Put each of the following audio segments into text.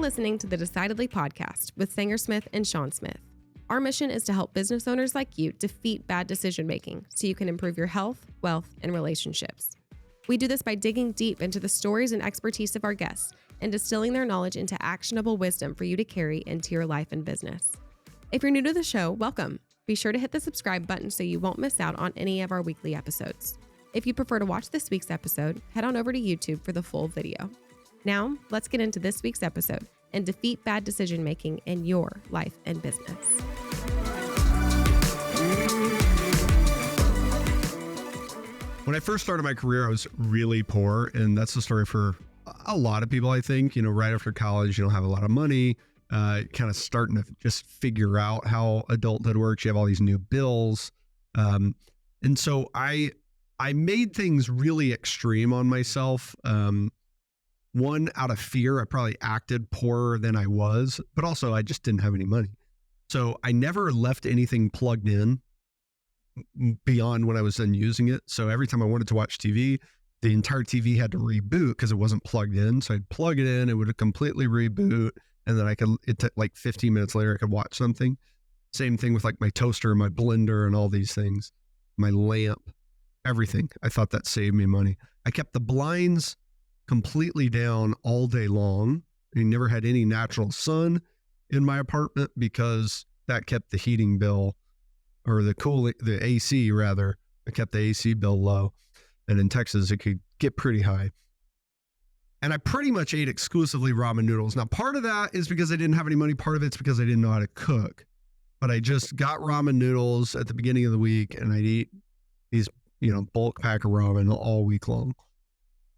listening to the Decidedly podcast with Sanger Smith and Sean Smith. Our mission is to help business owners like you defeat bad decision making so you can improve your health, wealth, and relationships. We do this by digging deep into the stories and expertise of our guests and distilling their knowledge into actionable wisdom for you to carry into your life and business. If you're new to the show, welcome. Be sure to hit the subscribe button so you won't miss out on any of our weekly episodes. If you prefer to watch this week's episode, head on over to YouTube for the full video. Now, let's get into this week's episode and defeat bad decision making in your life and business. When I first started my career, I was really poor, and that's the story for a lot of people, I think. You know, right after college, you don't have a lot of money, kind of starting to just figure out how adulthood works. You have all these new bills. And so I made things really extreme on myself. One, out of fear, I probably acted poorer than I was, but also I just didn't have any money. So I never left anything plugged in beyond when I was done using it. So every time I wanted to watch TV, the entire TV had to reboot because it wasn't plugged in. So I'd plug it in, it would completely reboot. And then it took like 15 minutes later, I could watch something. Same thing with like my toaster, my blender, and all these things, my lamp, everything. I thought that saved me money. I kept the blinds completely down all day long. I never had any natural sun in my apartment because that kept the heating bill, or the AC rather. I kept the AC bill low. And in Texas, it could get pretty high. And I pretty much ate exclusively ramen noodles. Now, part of that is because I didn't have any money. Part of it's because I didn't know how to cook. But I just got ramen noodles at the beginning of the week, and I'd eat these, bulk pack of ramen all week long.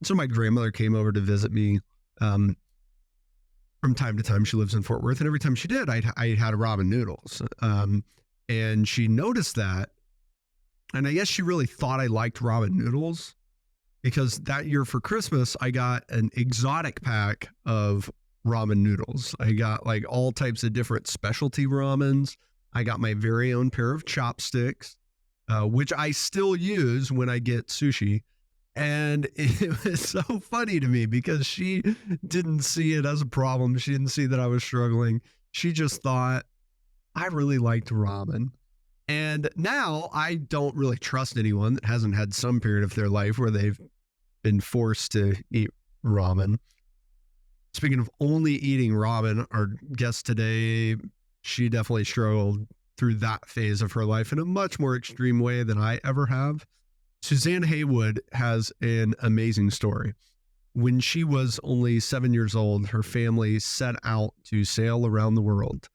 So my grandmother came over to visit me from time to time. She lives in Fort Worth, and every time she did, I had ramen noodles. And she noticed that, and I guess she really thought I liked ramen noodles, because that year for Christmas, I got an exotic pack of ramen noodles. I got like all types of different specialty ramens. I got my very own pair of chopsticks, which I still use when I get sushi. And it was so funny to me because she didn't see it as a problem. She didn't see that I was struggling. She just thought I really liked ramen. And now I don't really trust anyone that hasn't had some period of their life where they've been forced to eat ramen. Speaking of only eating ramen, our guest today, she definitely struggled through that phase of her life in a much more extreme way than I ever have. Suzanne Heywood has an amazing story. When she was only 7 years old, her family set out to sail around the world.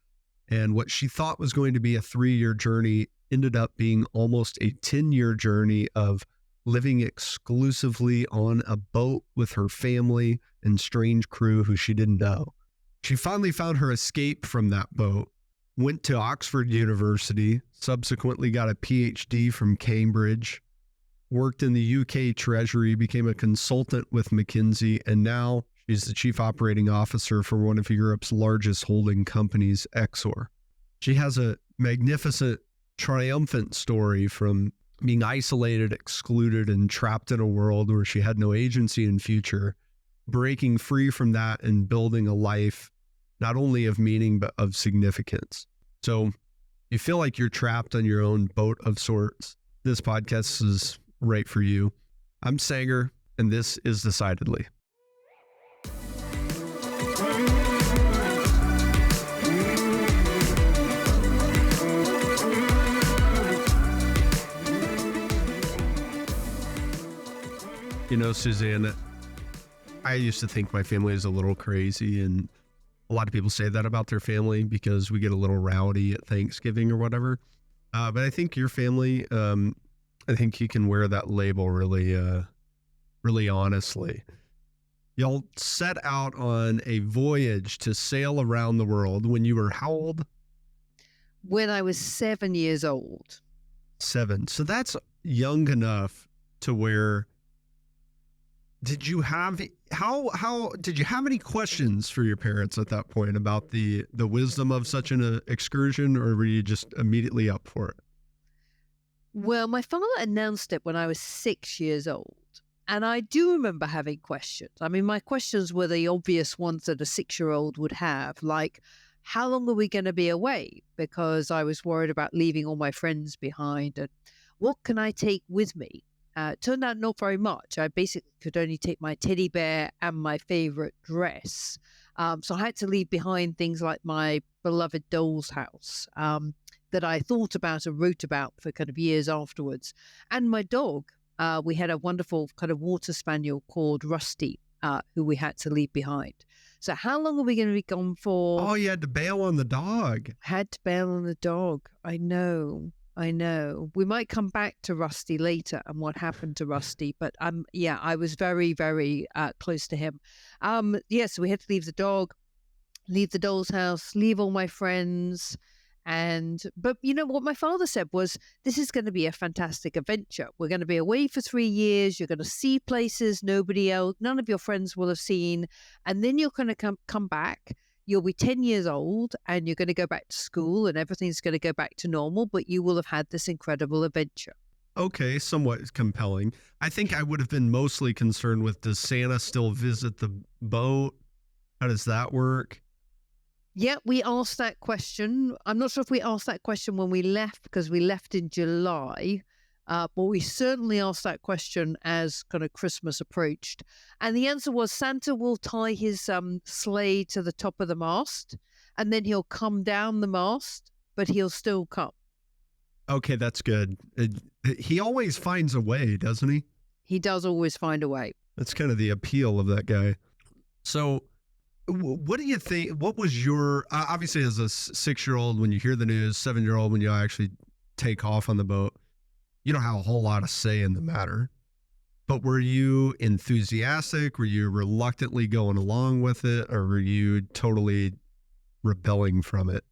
And what she thought was going to be a 3-year journey ended up being almost a 10-year journey of living exclusively on a boat with her family and strange crew who she didn't know. She finally found her escape from that boat, went to Oxford University, subsequently got a PhD from Cambridge, worked in the UK Treasury, became a consultant with McKinsey, and now she's the chief operating officer for one of Europe's largest holding companies, Exor. She has a magnificent, triumphant story from being isolated, excluded, and trapped in a world where she had no agency in future, breaking free from that and building a life not only of meaning, but of significance. So you feel like you're trapped on your own boat of sorts. This podcast is right for you. I'm Sanger, and this is Decidedly. Suzanne, I used to think my family is a little crazy, and a lot of people say that about their family because we get a little rowdy at Thanksgiving or whatever. But I think your family, I think you can wear that label really honestly. Y'all set out on a voyage to sail around the world when you were how old? When I was 7 years old. 7. So that's young enough to where, did you have any questions for your parents at that point about the wisdom of such an excursion, or were you just immediately up for it? Well, my father announced it when I was 6 years old. And I do remember having questions. I mean, my questions were the obvious ones that a 6-year-old would have, like, how long are we going to be away? Because I was worried about leaving all my friends behind. And what can I take with me? Turned out not very much. I basically could only take my teddy bear and my favorite dress. So I had to leave behind things like my beloved doll's house that I thought about and wrote about for kind of years afterwards. And my dog. We had a wonderful kind of water spaniel called Rusty, who we had to leave behind. So how long are we going to be gone for? Oh, you had to bail on the dog. Had to bail on the dog. I know. We might come back to Rusty later and what happened to Rusty, but yeah, I was very, very close to him. So we had to leave the dog, leave the doll's house, leave all my friends. But you know what my father said was, this is going to be a fantastic adventure. We're going to be away for 3 years. You're going to see places none of your friends will have seen. And then you're going to come back. You'll be 10 years old and you're going to go back to school and everything's going to go back to normal, but you will have had this incredible adventure. Okay, somewhat compelling. I think I would have been mostly concerned with, does Santa still visit the boat? How does that work? Yeah, we asked that question. I'm not sure if we asked that question when we left, because we left in July, but we certainly asked that question as kind of Christmas approached. And the answer was, Santa will tie his sleigh to the top of the mast, and then he'll come down the mast, but he'll still come. Okay, that's good. He always finds a way, doesn't he? He does always find a way. That's kind of the appeal of that guy. So what do you think? What was your, obviously as a 6-year-old, when you hear the news, 7-year-old, when you actually take off on the boat, you don't have a whole lot of say in the matter. But were you enthusiastic? Were you reluctantly going along with it? Or were you totally rebelling from it?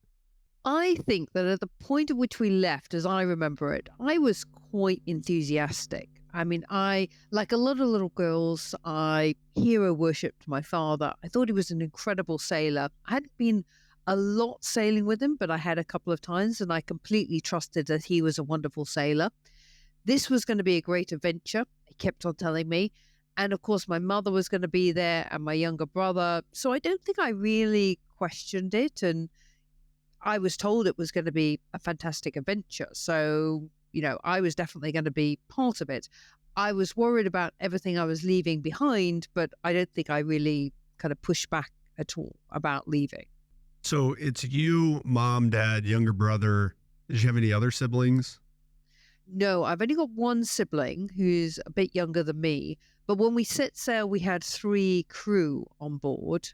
I think that at the point at which we left, as I remember it, I was quite enthusiastic. I mean, like a lot of little girls, I hero worshipped my father. I thought he was an incredible sailor. I hadn't been a lot sailing with him, but I had a couple of times, and I completely trusted that he was a wonderful sailor. This was going to be a great adventure, he kept on telling me. And of course, my mother was going to be there and my younger brother. So I don't think I really questioned it. And I was told it was going to be a fantastic adventure. So, you know, I was definitely going to be part of it. I was worried about everything I was leaving behind, but I don't think I really kind of pushed back at all about leaving. So it's you, mom, dad, younger brother. Did you have any other siblings? No, I've only got one sibling who's a bit younger than me. But when we set sail, we had 3 crew on board,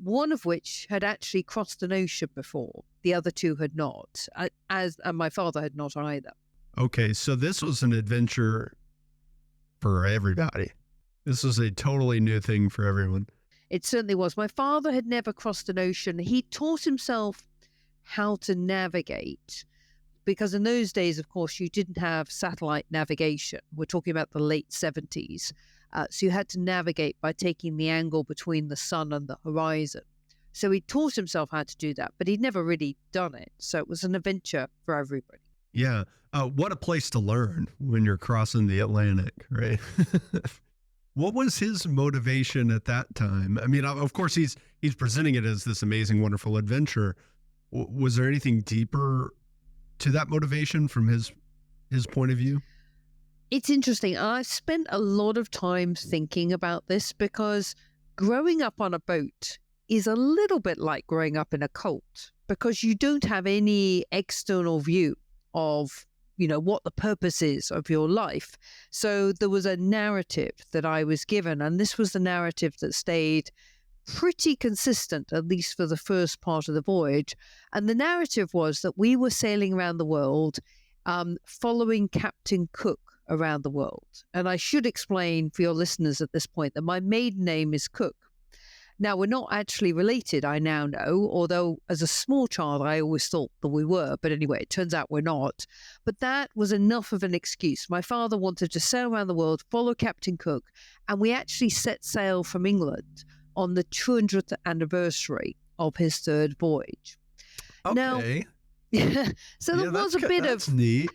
one of which had actually crossed an ocean before. The other 2 had not, and my father had not either. Okay, so this was an adventure for everybody. This was a totally new thing for everyone. It certainly was. My father had never crossed an ocean. He taught himself how to navigate, because in those days, of course, you didn't have satellite navigation. We're talking about the late 70s. So you had to navigate by taking the angle between the sun and the horizon. So he taught himself how to do that, but he'd never really done it. So it was an adventure for everybody. Yeah. What a place to learn when you're crossing the Atlantic, right? What was his motivation at that time? I mean, of course, he's presenting it as this amazing, wonderful adventure. Was there anything deeper to that motivation from his point of view? It's interesting. I spent a lot of time thinking about this, because growing up on a boat is a little bit like growing up in a cult, because you don't have any external view of, you know, what the purpose is of your life. So there was a narrative that I was given, and this was the narrative that stayed pretty consistent, at least for the first part of the voyage. And the narrative was that we were sailing around the world, following Captain Cook around the world. And I should explain for your listeners at this point that my maiden name is Cook. Now, we're not actually related, I now know, although as a small child, I always thought that we were. But anyway, it turns out we're not. But that was enough of an excuse. My father wanted to sail around the world, follow Captain Cook, and we actually set sail from England on the 200th anniversary of his 3rd voyage. Okay. Now, so there was a bit of neat.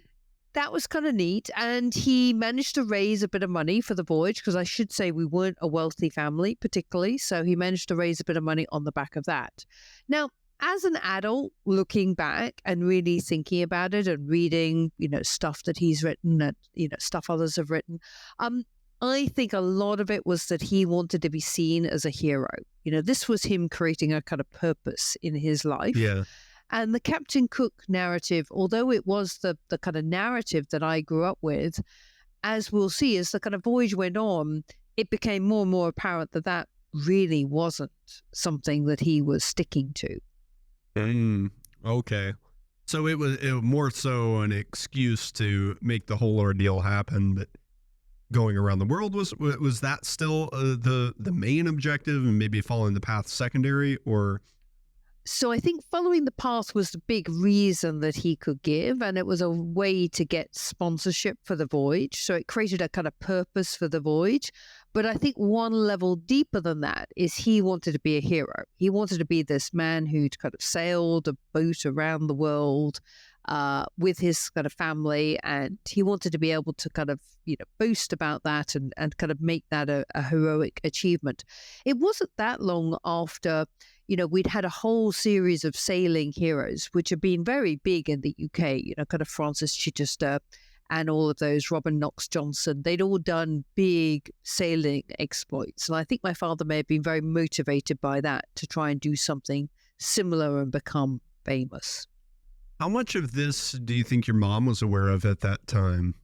that was kind of neat. And he managed to raise a bit of money for the voyage, because I should say we weren't a wealthy family particularly. So he managed to raise a bit of money on the back of that. Now, as an adult, looking back and really thinking about it and reading, stuff that he's written and, stuff others have written, I think a lot of it was that he wanted to be seen as a hero. This was him creating a kind of purpose in his life. Yeah. And the Captain Cook narrative, although it was the kind of narrative that I grew up with, as we'll see, as the kind of voyage went on, it became more and more apparent that that really wasn't something that he was sticking to. Okay. So it was more so an excuse to make the whole ordeal happen, but going around the world was that still the main objective, and maybe following the path secondary? Or so I think following the path was the big reason that he could give, and it was a way to get sponsorship for the voyage. So it created a kind of purpose for the voyage. But I think one level deeper than that is he wanted to be a hero. He wanted to be this man who'd kind of sailed a boat around the world with his kind of family, and he wanted to be able to kind of boast about that and kind of make that a heroic achievement. It wasn't that long after we'd had a whole series of sailing heroes which have been very big in the UK, kind of Francis Chichester and all of those, Robin Knox Johnson. They'd all done big sailing exploits, and I think my father may have been very motivated by that to try and do something similar and become famous. how much of this do you think your mom was aware of at that time?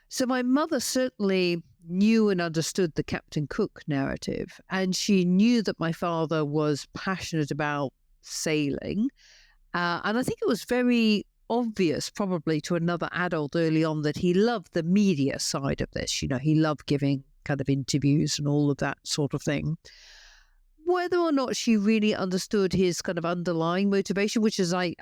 So my mother certainly knew and understood the Captain Cook narrative, and she knew that my father was passionate about sailing. And I think it was very obvious probably to another adult early on that he loved the media side of this. He loved giving kind of interviews and all of that sort of thing. Whether or not she really understood his kind of underlying motivation, which is, I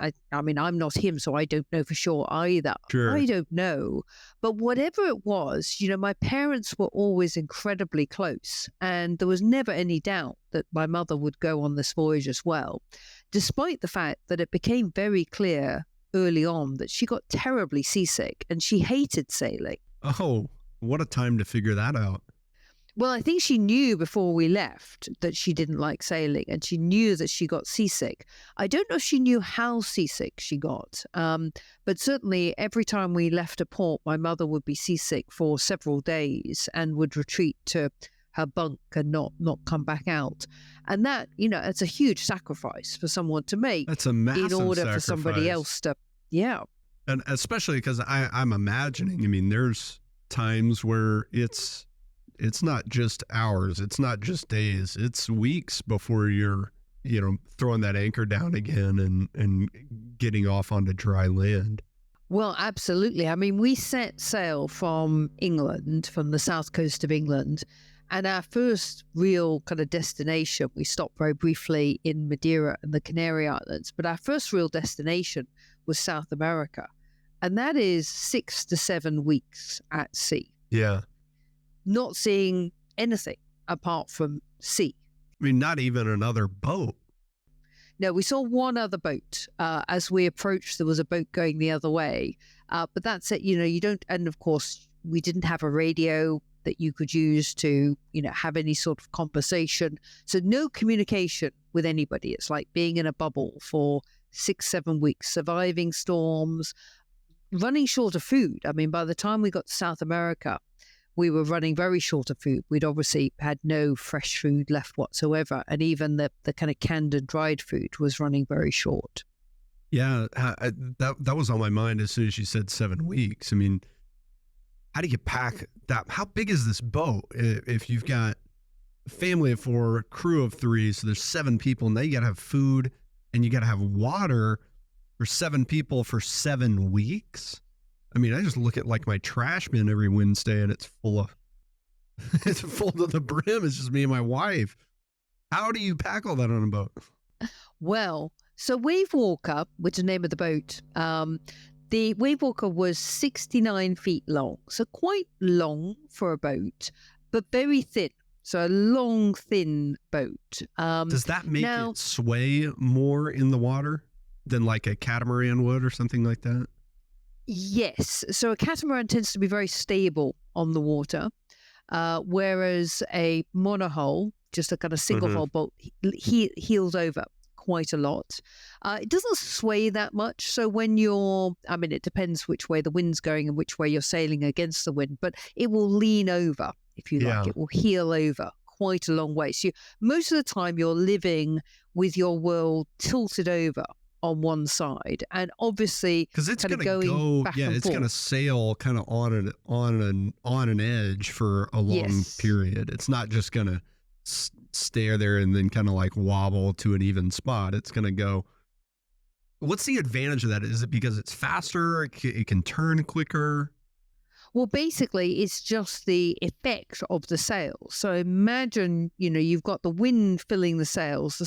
mean, I'm not him, so I don't know for sure either. Sure. I don't know. But whatever it was, my parents were always incredibly close, and there was never any doubt that my mother would go on this voyage as well, despite the fact that it became very clear early on that she got terribly seasick and she hated sailing. Oh, what a time to figure that out. Well, I think she knew before we left that she didn't like sailing, and she knew that she got seasick. I don't know if she knew how seasick she got, but certainly every time we left a port, my mother would be seasick for several days and would retreat to her bunk and not come back out. And that, it's a huge sacrifice for someone to make. That's a massive in order sacrifice. For somebody else to, yeah. And especially because I'm imagining, there's times where it's not just hours, it's not just days, it's weeks before you're, throwing that anchor down again and getting off onto dry land. Well, absolutely. I mean, we set sail from England, from the south coast of England, and our first real kind of destination, we stopped very briefly in Madeira and the Canary Islands, but our first real destination was South America. And that is 6 to 7 weeks at sea. Yeah. Not seeing anything apart from sea. Not even another boat. No, we saw one other boat. As we approached, there was a boat going the other way. But that's it. You don't, and of course, we didn't have a radio that you could use to, have any sort of conversation. So no communication with anybody. It's like being in a bubble for 6-7 weeks, surviving storms, running short of food. I mean, by the time we got to South America, we were running very short of food. We'd obviously had no fresh food left whatsoever. And even the kind of canned and dried food was running very short. Yeah, that was on my mind as soon as you said 7 weeks. How do you pack that? How big is this boat? If you've got a family of 4, crew of 3, so there's 7 people, now you got to have food and you got to have water for 7 people for 7 weeks. I just look at like my trash bin every Wednesday and it's full to the brim. It's just me and my wife. How do you pack all that on a boat? Well, so Wave Walker, which is the name of the boat, the Wave Walker was 69 feet long. So quite long for a boat, but very thin. So a long, thin boat. Does that make it sway more in the water than like a catamaran would or something like that? Yes. So a catamaran tends to be very stable on the water, whereas a monohull, just a kind of single hull boat, heels over quite a lot. It doesn't sway that much. So when it depends which way the wind's going and which way you're sailing against the wind, but it will lean over, if you like. It will heel over quite a long way. So most of the time you're living with your world tilted over on one side, and obviously because it's kind going of to go, back yeah, and it's forth. going to sail kind of on an edge for a long period. It's not just going to stay there and then kind of like wobble to an even spot. It's going to go. What's the advantage of that? Is it because it's faster? It can turn quicker? Well, basically, it's just the effect of the sails. So imagine, you've got the wind filling the sails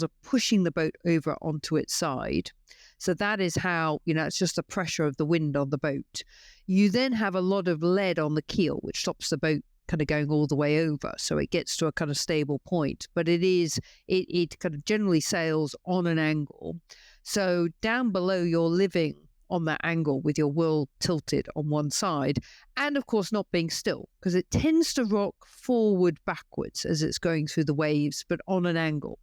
are pushing the boat over onto its side. So that is how, it's just the pressure of the wind on the boat. You then have a lot of lead on the keel, which stops the boat kind of going all the way over. So it gets to a kind of stable point, but it kind of generally sails on an angle. So down below, you're living on that angle with your world tilted on one side, and of course not being still, because it tends to rock forward backwards as it's going through the waves, but on an angle.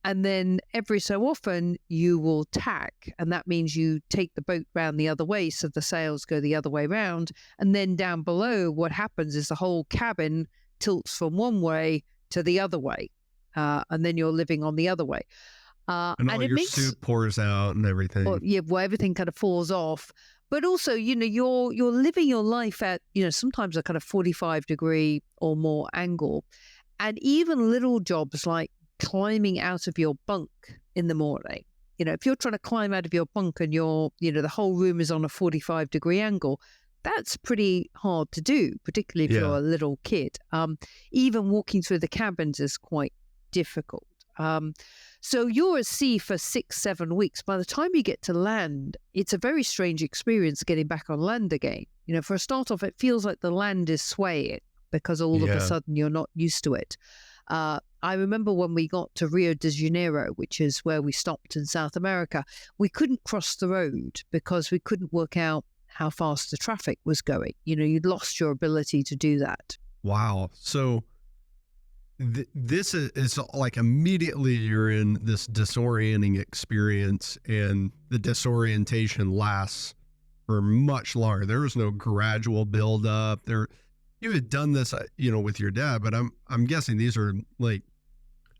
And then every so often you will tack, and that means you take the boat round the other way, so the sails go the other way round. And then down below, what happens is the whole cabin tilts from one way to the other way, and then you're living on the other way. And all your soup pours out and everything. Well, everything kind of falls off. But also, you're living your life at, sometimes a kind of 45-degree or more angle. And even little jobs like climbing out of your bunk in the morning. If you're trying to climb out of your bunk and the whole room is on a 45-degree angle, that's pretty hard to do, particularly if you're a little kid. Even walking through the cabins is quite difficult. So you're at sea for 6-7 weeks. By the time you get to land, it's a very strange experience getting back on land again. For a start off, it feels like the land is swaying because all of a sudden you're not used to it. I remember when we got to Rio de Janeiro, which is where we stopped in South America, we couldn't cross the road because we couldn't work out how fast the traffic was going. You'd lost your ability to do that. Wow. So this is like immediately you're in this disorienting experience, and the disorientation lasts for much longer. There was no gradual build up there. You had done this, with your dad, but I'm guessing these are like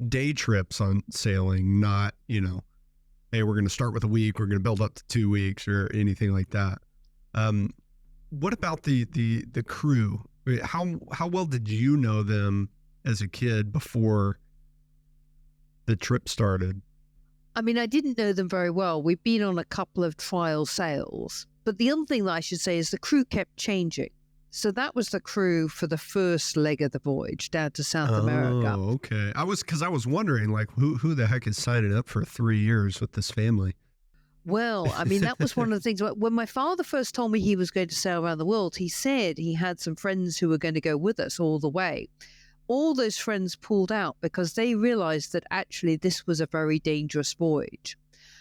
day trips on sailing, not, hey, we're going to start with a week, we're going to build up to 2 weeks or anything like that. What about the crew? How well did you know them as a kid before the trip started? I mean, I didn't know them very well. We've been on a couple of trial sails, but the other thing that I should say is the crew kept changing. So that was the crew for the first leg of the voyage down to South America. Oh, okay. I was wondering, like, who the heck is signing up for 3 years with this family? Well, I mean, that was one of the things. When my father first told me he was going to sail around the world, he said he had some friends who were going to go with us all the way. All those friends pulled out because they realized that actually this was a very dangerous voyage.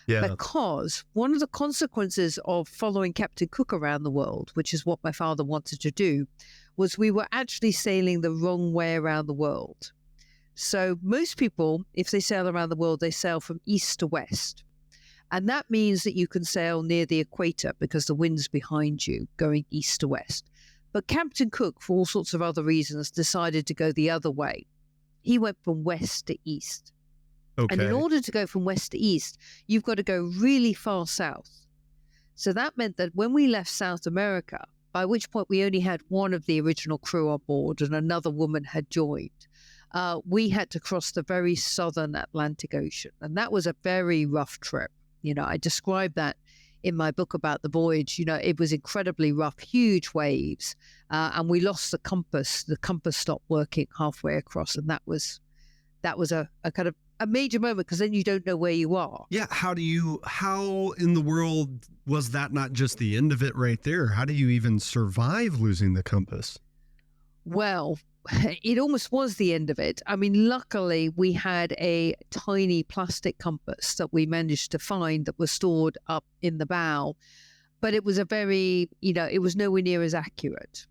Yeah. Because one of the consequences of following Captain Cook around the world, which is what my father wanted to do, was we were actually sailing the wrong way around the world. So most people, if they sail around the world, they sail from east to west. And that means that you can sail near the equator because the wind's behind you going east to west. But Captain Cook, for all sorts of other reasons, decided to go the other way. He went from west to east. Okay. And in order to go from west to east, you've got to go really far south. So that meant that when we left South America, by which point we only had one of the original crew on board and another woman had joined, we had to cross the very southern Atlantic Ocean. And that was a very rough trip. I described that in my book about the voyage. It was incredibly rough, huge waves, and we lost the compass. The compass stopped working halfway across, and that was a kind of a major moment because then you don't know where you are. Yeah. How in the world was that not just the end of it right there? How do you even survive losing the compass? Well, it almost was the end of it. I mean, luckily we had a tiny plastic compass that we managed to find that was stored up in the bow. but it was it was nowhere near as accurate.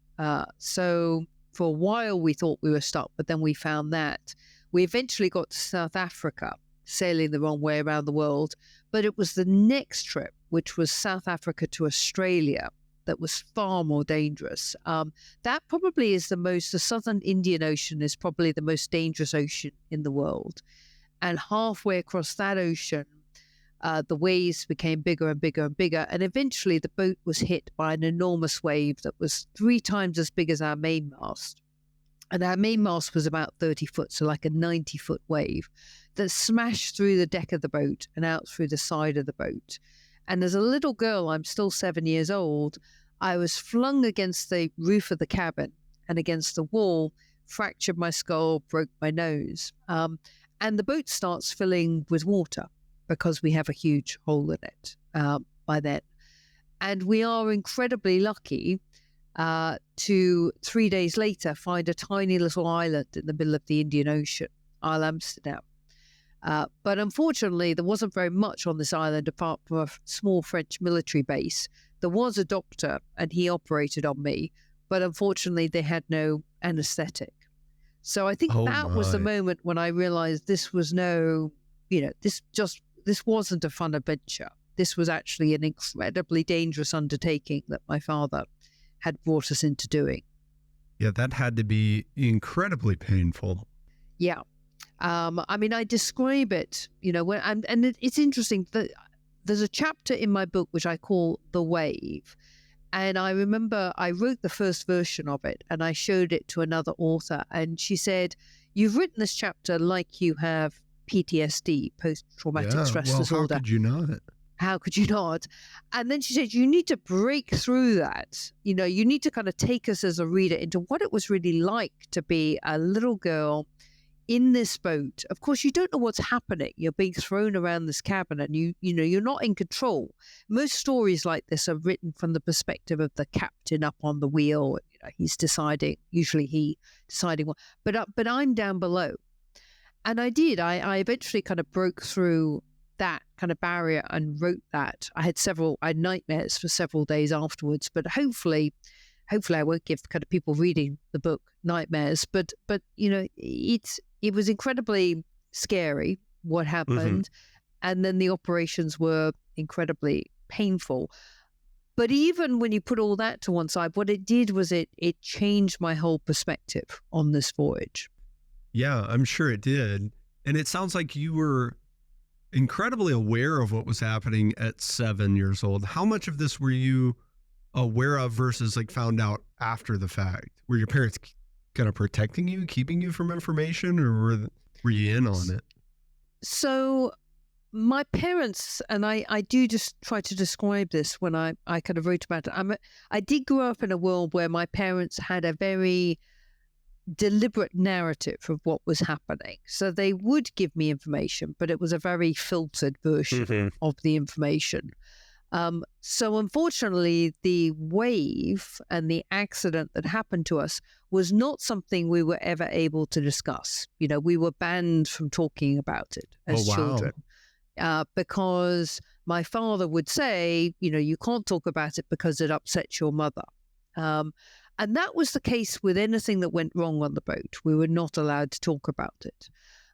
So for a while we thought we were stuck, but then we found that we eventually got to South Africa, sailing the wrong way around the world. But it was the next trip, which was South Africa to Australia, that was far more dangerous. That probably is the Southern Indian Ocean is probably the most dangerous ocean in the world. And halfway across that ocean, the waves became bigger and bigger and bigger. And eventually the boat was hit by an enormous wave that was 3 times as big as our mainmast. And our mainmast was about 30 foot, so like a 90-foot wave that smashed through the deck of the boat and out through the side of the boat. And as a little girl, I'm still 7 years old, I was flung against the roof of the cabin and against the wall, fractured my skull, broke my nose. And the boat starts filling with water because we have a huge hole in it by then. And we are incredibly lucky to 3 days later find a tiny little island in the middle of the Indian Ocean, Isle Amsterdam. But unfortunately, there wasn't very much on this island apart from a small French military base. There was a doctor and he operated on me, but unfortunately they had no anesthetic. So I think that was the moment when I realized this was this wasn't a fun adventure. This was actually an incredibly dangerous undertaking that my father had brought us into doing. Yeah, that had to be incredibly painful. Yeah. I describe it, it's interesting that there's a chapter in my book which I call The Wave. And I remember I wrote the first version of it and I showed it to another author. And she said, "You've written this chapter like you have PTSD, post-traumatic stress disorder. How could you not? How could you not?" And then she said, you need to break through that. You need to kind of take us as a reader into what it was really like to be a little girl in this boat. Of course, you don't know what's happening. You're being thrown around this cabin and you're not in control. Most stories like this are written from the perspective of the captain up on the wheel. He's deciding, usually he deciding what, but I'm down below. And I did. I eventually kind of broke through that kind of barrier and wrote that. I had nightmares for several days afterwards, but hopefully I won't give kind of people reading the book nightmares, but it was incredibly scary what happened. And then the operations were incredibly painful. But even when you put all that to one side, what it did was it changed my whole perspective on this voyage. Yeah, I'm sure it did. And it sounds like you were incredibly aware of what was happening at 7 years old. How much of this were you aware of versus like found out after the fact? Were your parents kind of protecting you, keeping you from information, or were you in on it? So my parents, and I do just try to describe this when I kind of wrote about it. I did grow up in a world where my parents had a very deliberate narrative of what was happening. So they would give me information, but it was a very filtered version of the information. So unfortunately, the wave and the accident that happened to us was not something we were ever able to discuss. We were banned from talking about it as children because my father would say, you can't talk about it because it upsets your mother. And that was the case with anything that went wrong on the boat. We were not allowed to talk about it.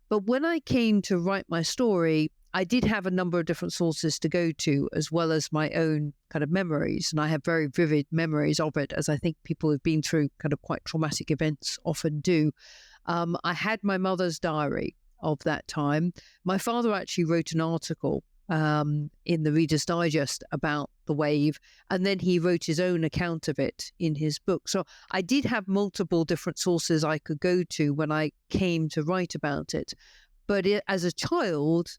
But when I came to write my story, I did have a number of different sources to go to, as well as my own kind of memories. And I have very vivid memories of it, as I think people who've been through kind of quite traumatic events often do. I had my mother's diary of that time. My father actually wrote an article in the Reader's Digest about the wave, and then he wrote his own account of it in his book. So I did have multiple different sources I could go to when I came to write about it. But as a child,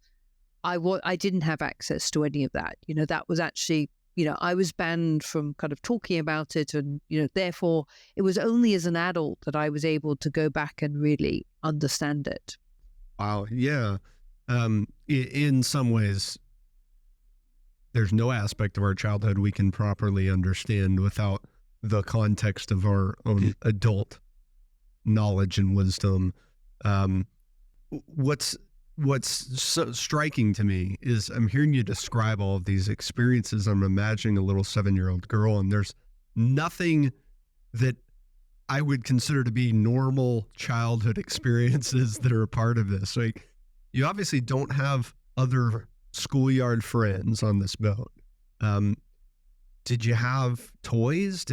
I didn't have access to any of that. That was actually, I was banned from kind of talking about it. And, therefore, it was only as an adult that I was able to go back and really understand it. Wow. Yeah. In some ways, there's no aspect of our childhood we can properly understand without the context of our own adult knowledge and wisdom. What's what's so striking to me is I'm hearing you describe all of these experiences. I'm imagining a little 7-year-old girl, and there's nothing that I would consider to be normal childhood experiences that are a part of this. Like, you obviously don't have other schoolyard friends on this boat. Did you have toys?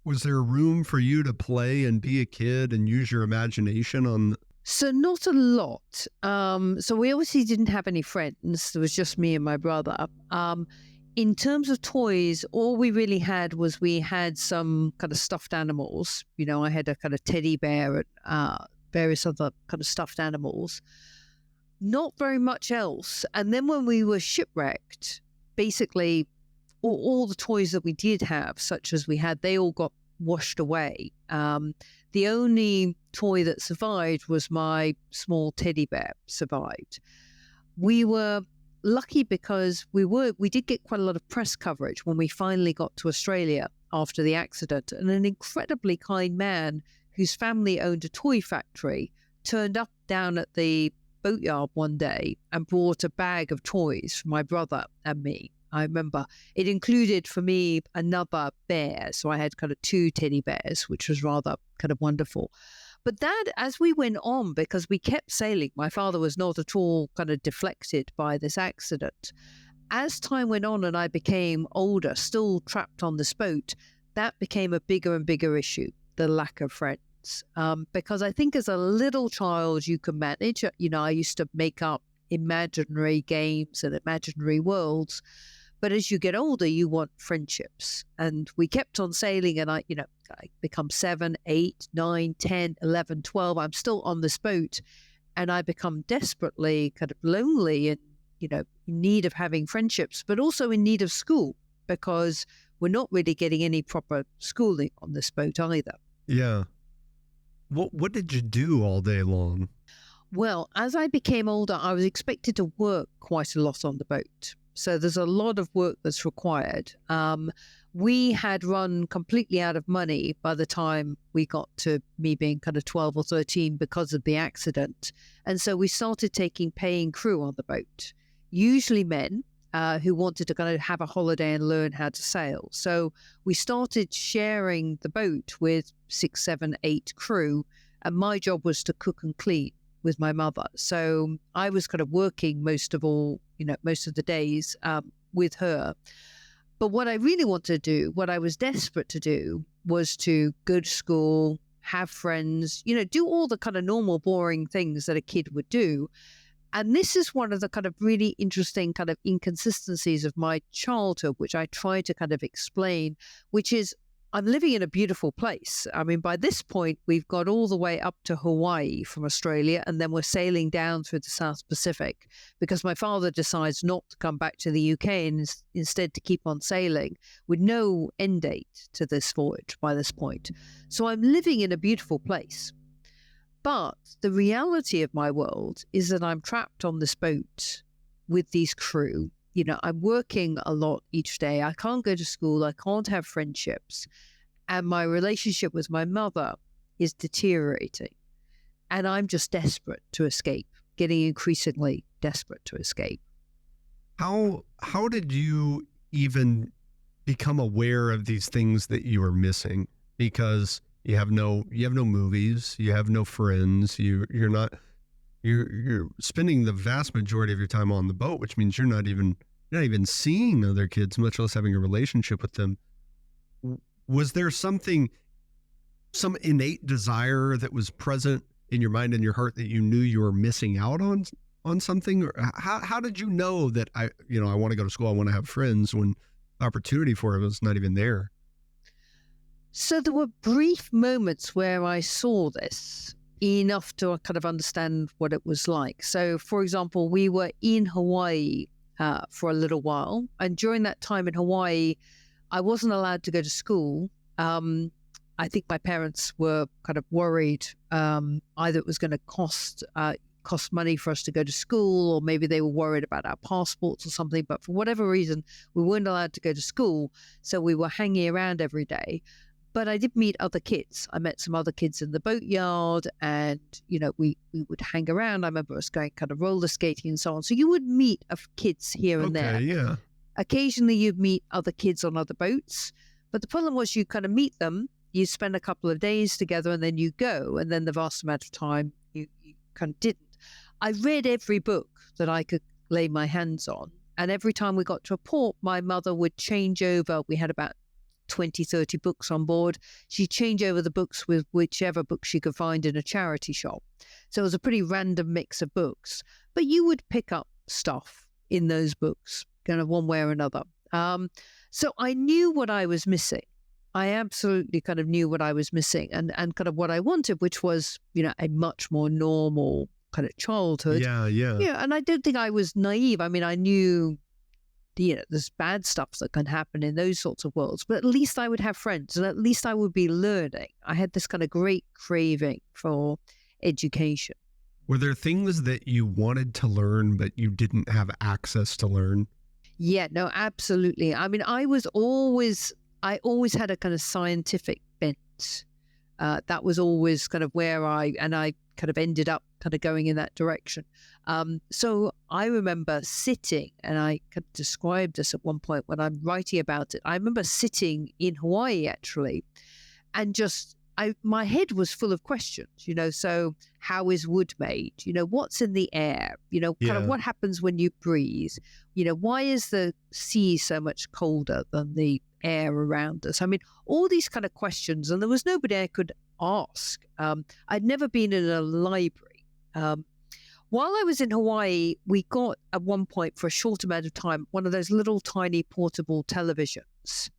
Was there room for you to play and be a kid and use your imagination on? So not a lot. So we obviously didn't have any friends. There was just me and my brother. In terms of toys, all we really had was we had some kind of stuffed animals. You know, I had a kind of teddy bear and various other kind of stuffed animals. Not very much else. And then when we were shipwrecked, basically all the toys that we did have, such as we had, they all got washed away. The only toy that survived was my small teddy bear survived. We were lucky because we did get quite a lot of press coverage when we finally got to Australia after the accident, and an incredibly kind man whose family owned a toy factory turned up down at the boatyard one day and brought a bag of toys for my brother and me. I remember it included for me another bear. So I had kind of 2 teddy bears, which was rather kind of wonderful. But that, as we went on, because we kept sailing, my father was not at all kind of deflected by this accident. As time went on and I became older, still trapped on this boat, that became a bigger and bigger issue, the lack of friends. Because I think as a little child, you can manage. You know, I used to make up imaginary games and imaginary worlds. But as you get older, you want friendships. And we kept on sailing, and I become 7, 8, 9, 10, 11, 12. I'm still on this boat, and I become desperately kind of lonely and, in need of having friendships, but also in need of school, because we're not really getting any proper schooling on this boat either. Yeah. What did you do all day long? Well, as I became older, I was expected to work quite a lot on the boat. So there's a lot of work that's required. We had run completely out of money by the time we got to me being kind of 12 or 13 because of the accident. And so we started taking paying crew on the boat, usually men who wanted to kind of have a holiday and learn how to sail. So we started sharing the boat with 6, 7, 8 crew. And my job was to cook and clean with my mother. So I was kind of working most of the days with her. But what I really wanted to do, what I was desperate to do, was to go to school, have friends, do all the kind of normal, boring things that a kid would do. And this is one of the kind of really interesting kind of inconsistencies of my childhood, which I try to kind of explain, which is I'm living in a beautiful place. I mean, by this point, we've got all the way up to Hawaii from Australia, and then we're sailing down through the South Pacific because my father decides not to come back to the UK and instead to keep on sailing with no end date to this voyage by this point. So I'm living in a beautiful place. But the reality of my world is that I'm trapped on this boat with these crew. I'm working a lot each day. I can't go to school. I can't have friendships. And my relationship with my mother is deteriorating. And I'm just desperate to escape, getting increasingly desperate to escape. How did you even become aware of these things that you were missing? Because you have no movies, you have no friends, you're spending the vast majority of your time on the boat, which means you're not even seeing other kids, much less having a relationship with them. Was there some innate desire that was present in your mind and your heart that you knew you were missing out on something? Or how did you know that I want to go to school, I want to have friends, when the opportunity for it was not even there? So there were brief moments where I saw this enough to kind of understand what it was like. So, for example, we were in Hawaii for a little while. And during that time in Hawaii, I wasn't allowed to go to school. I think my parents were kind of worried either it was going to cost money for us to go to school, or maybe they were worried about our passports or something. But for whatever reason, we weren't allowed to go to school. So we were hanging around every day. But I did meet other kids. I met some other kids in the boatyard, and, we would hang around. I remember us going kind of roller skating and so on. So you would meet kids here and there. Yeah. Occasionally you'd meet other kids on other boats. But the problem was you kind of meet them, you spend a couple of days together, and then you go. And then the vast amount of time you kind of didn't. I read every book that I could lay my hands on. And every time we got to a port, my mother would change over. We had about 20, 30 books on board. She'd change over the books with whichever book she could find in a charity shop. So it was a pretty random mix of books. But you would pick up stuff in those books, kind of one way or another. So I knew what I was missing. I absolutely kind of knew what I was missing and kind of what I wanted, which was, a much more normal kind of childhood. Yeah. Yeah, and I don't think I was naive. I mean, I knew, there's bad stuff that can happen in those sorts of worlds, but at least I would have friends and at least I would be learning. I had this kind of great craving for education. Were there things that you wanted to learn, but you didn't have access to learn? Yeah, no, absolutely. I mean, I always had a kind of scientific bent. That was always kind of where I kind of ended up kind of going in that direction. So I remember sitting, and I could describe this at one point when I'm writing about it. I remember sitting in Hawaii actually, and my head was full of questions, so how is wood made? What's in the air? Kind of what happens when you breathe? Why is the sea so much colder than the air around us? I mean, all these kind of questions, and there was nobody I could ask. I'd never been in a library. While I was in Hawaii, we got at one point for a short amount of time one of those little tiny portable televisions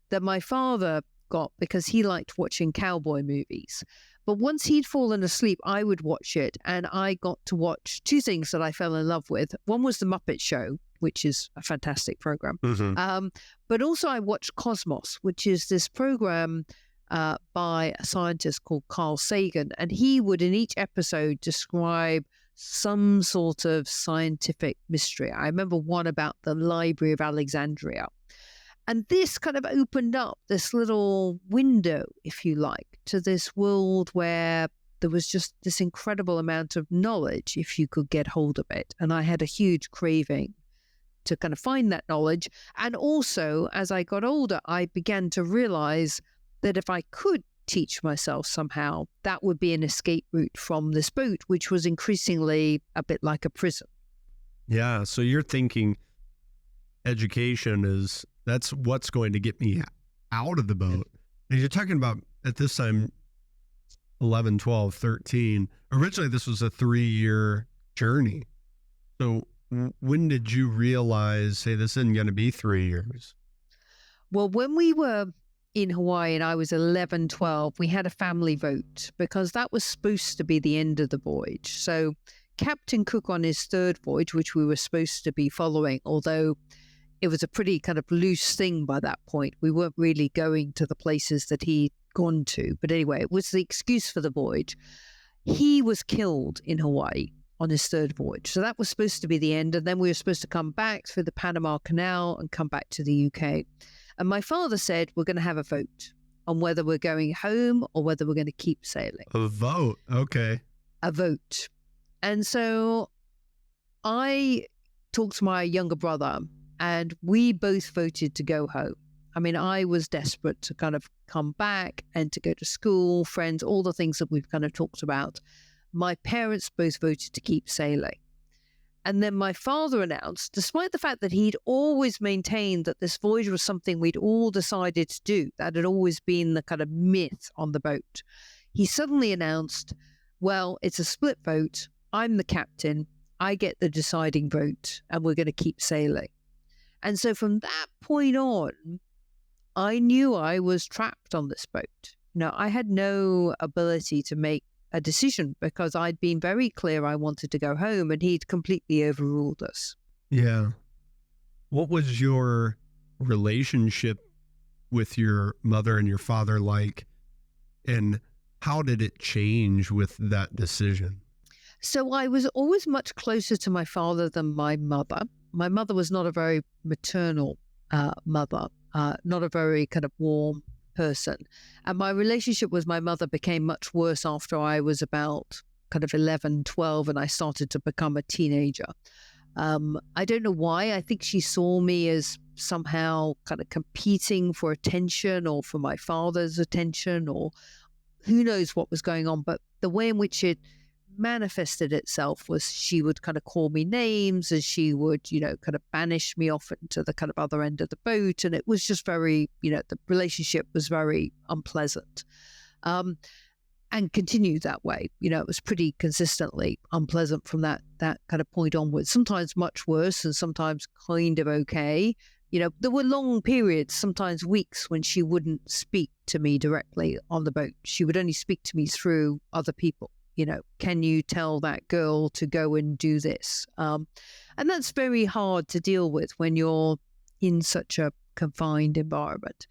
that my father got because he liked watching cowboy movies. But once he'd fallen asleep, I would watch it, and I got to watch two things that I fell in love with. One was The Muppet Show, which is a fantastic program. Mm-hmm. But also I watched Cosmos, which is this program by a scientist called Carl Sagan, and he would in each episode describe some sort of scientific mystery. I remember one about the Library of Alexandria. And this kind of opened up this little window, if you like, to this world where there was just this incredible amount of knowledge if you could get hold of it. And I had a huge craving to kind of find that knowledge. And also, as I got older, I began to realize that if I could teach myself somehow, that would be an escape route from this boat, which was increasingly a bit like a prison. Yeah. So you're thinking education that's what's going to get me out of the boat. And you're talking about at this time, 11, 12, 13. Originally, this was a 3-year journey. So when did you realize, hey, this isn't going to be 3 years? Well, when we were in Hawaii and I was 11, 12, we had a family vote because that was supposed to be the end of the voyage. So Captain Cook on his third voyage, which we were supposed to be following, although it was a pretty kind of loose thing by that point. We weren't really going to the places that he'd gone to. But anyway, it was the excuse for the voyage. He was killed in Hawaii on his third voyage. So that was supposed to be the end. And then we were supposed to come back through the Panama Canal and come back to the UK. And my father said, we're going to have a vote on whether we're going home or whether we're going to keep sailing. A vote. Okay. A vote. And so I talked to my younger brother, and we both voted to go home. I mean, I was desperate to kind of come back and to go to school, friends, all the things that we've kind of talked about. My parents both voted to keep sailing. And then my father announced, despite the fact that he'd always maintained that this voyage was something we'd all decided to do, that had always been the kind of myth on the boat, he suddenly announced, well, it's a split vote. I'm the captain. I get the deciding vote, and we're going to keep sailing. And so from that point on, I knew I was trapped on this boat. I had no ability to make a decision because I'd been very clear I wanted to go home, and he'd completely overruled us. Yeah. What was your relationship with your mother and your father like, and how did it change with that decision? So I was always much closer to my father than my mother. My mother was not a very maternal mother, not a very kind of warm person. And my relationship with my mother became much worse after I was about kind of 11, 12, and I started to become a teenager. I don't know why. I think she saw me as somehow kind of competing for attention or for my father's attention, or who knows what was going on. But the way in which it manifested itself was she would kind of call me names, and she would, kind of banish me off into the kind of other end of the boat. And it was just very, the relationship was very unpleasant. And continued that way. It was pretty consistently unpleasant from that kind of point onwards, sometimes much worse and sometimes kind of okay. There were long periods, sometimes weeks, when she wouldn't speak to me directly on the boat. She would only speak to me through other people. Can you tell that girl to go and do this? And that's very hard to deal with when you're in such a confined environment.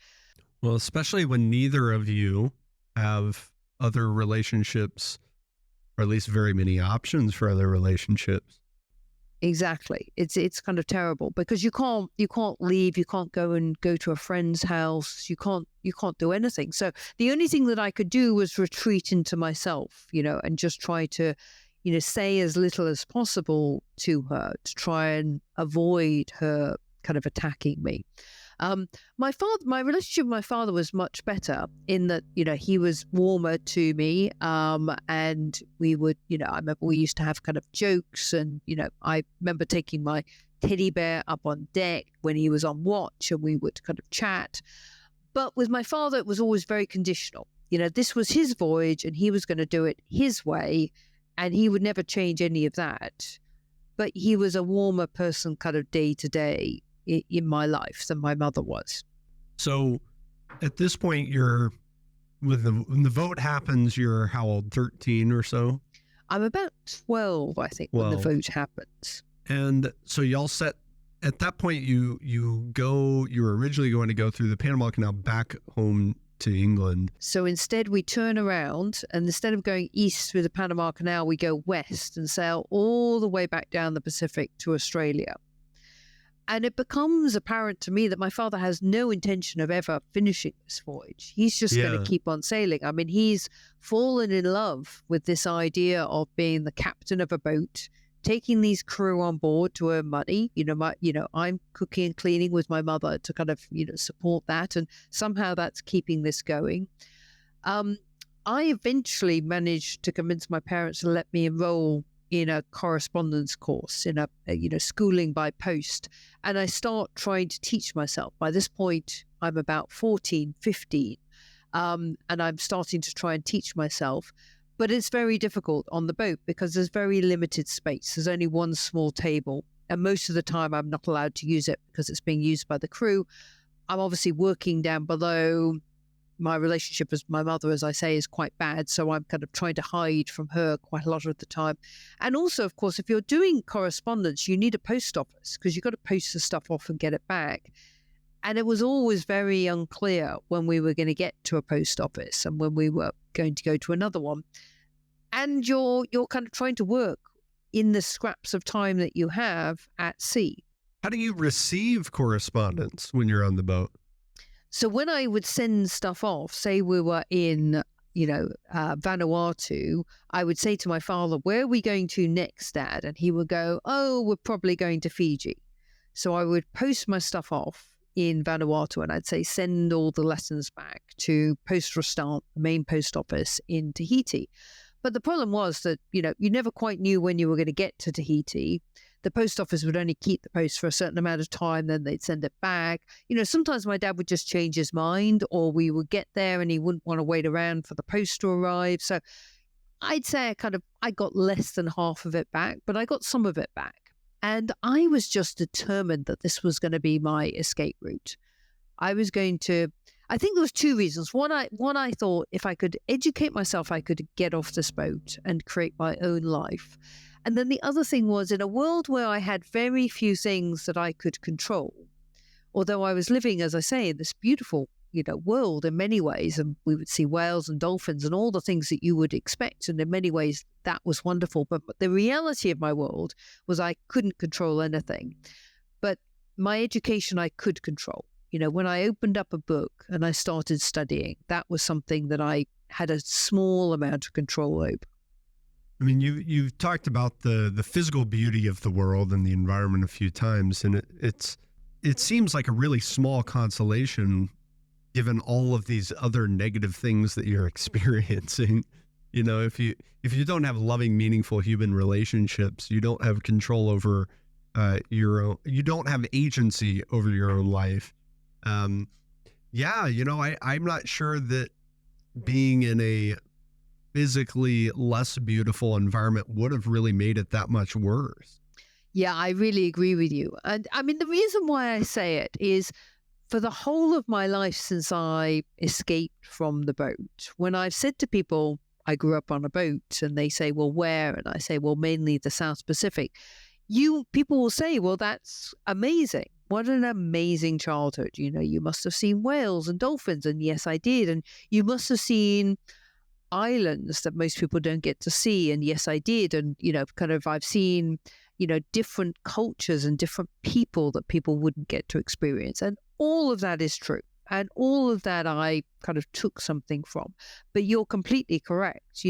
Well, especially when neither of you have other relationships, or at least very many options for other relationships. Exactly. It's kind of terrible because you can't leave, you can't go to a friend's house, you can't do anything. So the only thing that I could do was retreat into myself, and just try to, say as little as possible to her to try and avoid her kind of attacking me. My relationship with my father was much better in that, he was warmer to me. And we would, I remember we used to have kind of jokes, and, I remember taking my teddy bear up on deck when he was on watch, and we would kind of chat. But with my father, it was always very conditional. This was his voyage and he was going to do it his way, and he would never change any of that. But he was a warmer person kind of day to day in my life than my mother was. So at this point, when the vote happens, you're how old, 13 or so? I'm about 12, I think, when the vote happens. And so y'all set, at that point, you were originally going to go through the Panama Canal back home to England. So instead we turn around, and instead of going east through the Panama Canal, we go west and sail all the way back down the Pacific to Australia. And it becomes apparent to me that my father has no intention of ever finishing this voyage. He's just going to keep on sailing. I mean, he's fallen in love with this idea of being the captain of a boat, taking these crew on board to earn money. I'm cooking and cleaning with my mother to kind of, support that. And somehow that's keeping this going. I eventually managed to convince my parents to let me enroll in a correspondence course, in a schooling by post. And I start trying to teach myself. By this point, I'm about 14, 15. And I'm starting to try and teach myself. But it's very difficult on the boat because there's very limited space. There's only one small table. And most of the time, I'm not allowed to use it because it's being used by the crew. I'm obviously working down below. My relationship with my mother, as I say, is quite bad. So I'm kind of trying to hide from her quite a lot of the time. And also, of course, if you're doing correspondence, you need a post office because you've got to post the stuff off and get it back. And it was always very unclear when we were going to get to a post office and when we were going to go to another one. And you're kind of trying to work in the scraps of time that you have at sea. How do you receive correspondence when you're on the boat? So when I would send stuff off, say we were in, Vanuatu, I would say to my father, "Where are we going to next, Dad?" And he would go, "Oh, we're probably going to Fiji." So I would post my stuff off in Vanuatu, and I'd say, send all the lessons back to Poste Restante, the main post office in Tahiti. But the problem was that, you never quite knew when you were going to get to Tahiti. The post office would only keep the post for a certain amount of time, then they'd send it back. Sometimes my dad would just change his mind, or we would get there and he wouldn't want to wait around for the post to arrive. So I'd say I got less than half of it back, but I got some of it back. And I was just determined that this was going to be my escape route. I think there was two reasons. One, I thought if I could educate myself, I could get off this boat and create my own life. And then the other thing was, in a world where I had very few things that I could control, although I was living, as I say, in this beautiful, world in many ways, and we would see whales and dolphins and all the things that you would expect. And in many ways, that was wonderful. But the reality of my world was I couldn't control anything. But my education, I could control. When I opened up a book and I started studying, that was something that I had a small amount of control over. I mean, you've talked about the physical beauty of the world and the environment a few times, and it seems like a really small consolation given all of these other negative things that you're experiencing. If you don't have loving, meaningful human relationships, you don't have control over you don't have agency over your own life. I'm not sure that being in a physically less beautiful environment would have really made it that much worse. Yeah, I really agree with you. And I mean, the reason why I say it is for the whole of my life since I escaped from the boat, when I've said to people, I grew up on a boat, and they say, well, where? And I say, well, mainly the South Pacific. People will say, well, that's amazing. What an amazing childhood. You must have seen whales and dolphins. And yes, I did. And you must have seen islands that most people don't get to see. And yes, I did. And, I've seen, different cultures and different people that people wouldn't get to experience. And all of that is true. And all of that I kind of took something from. But you're completely correct.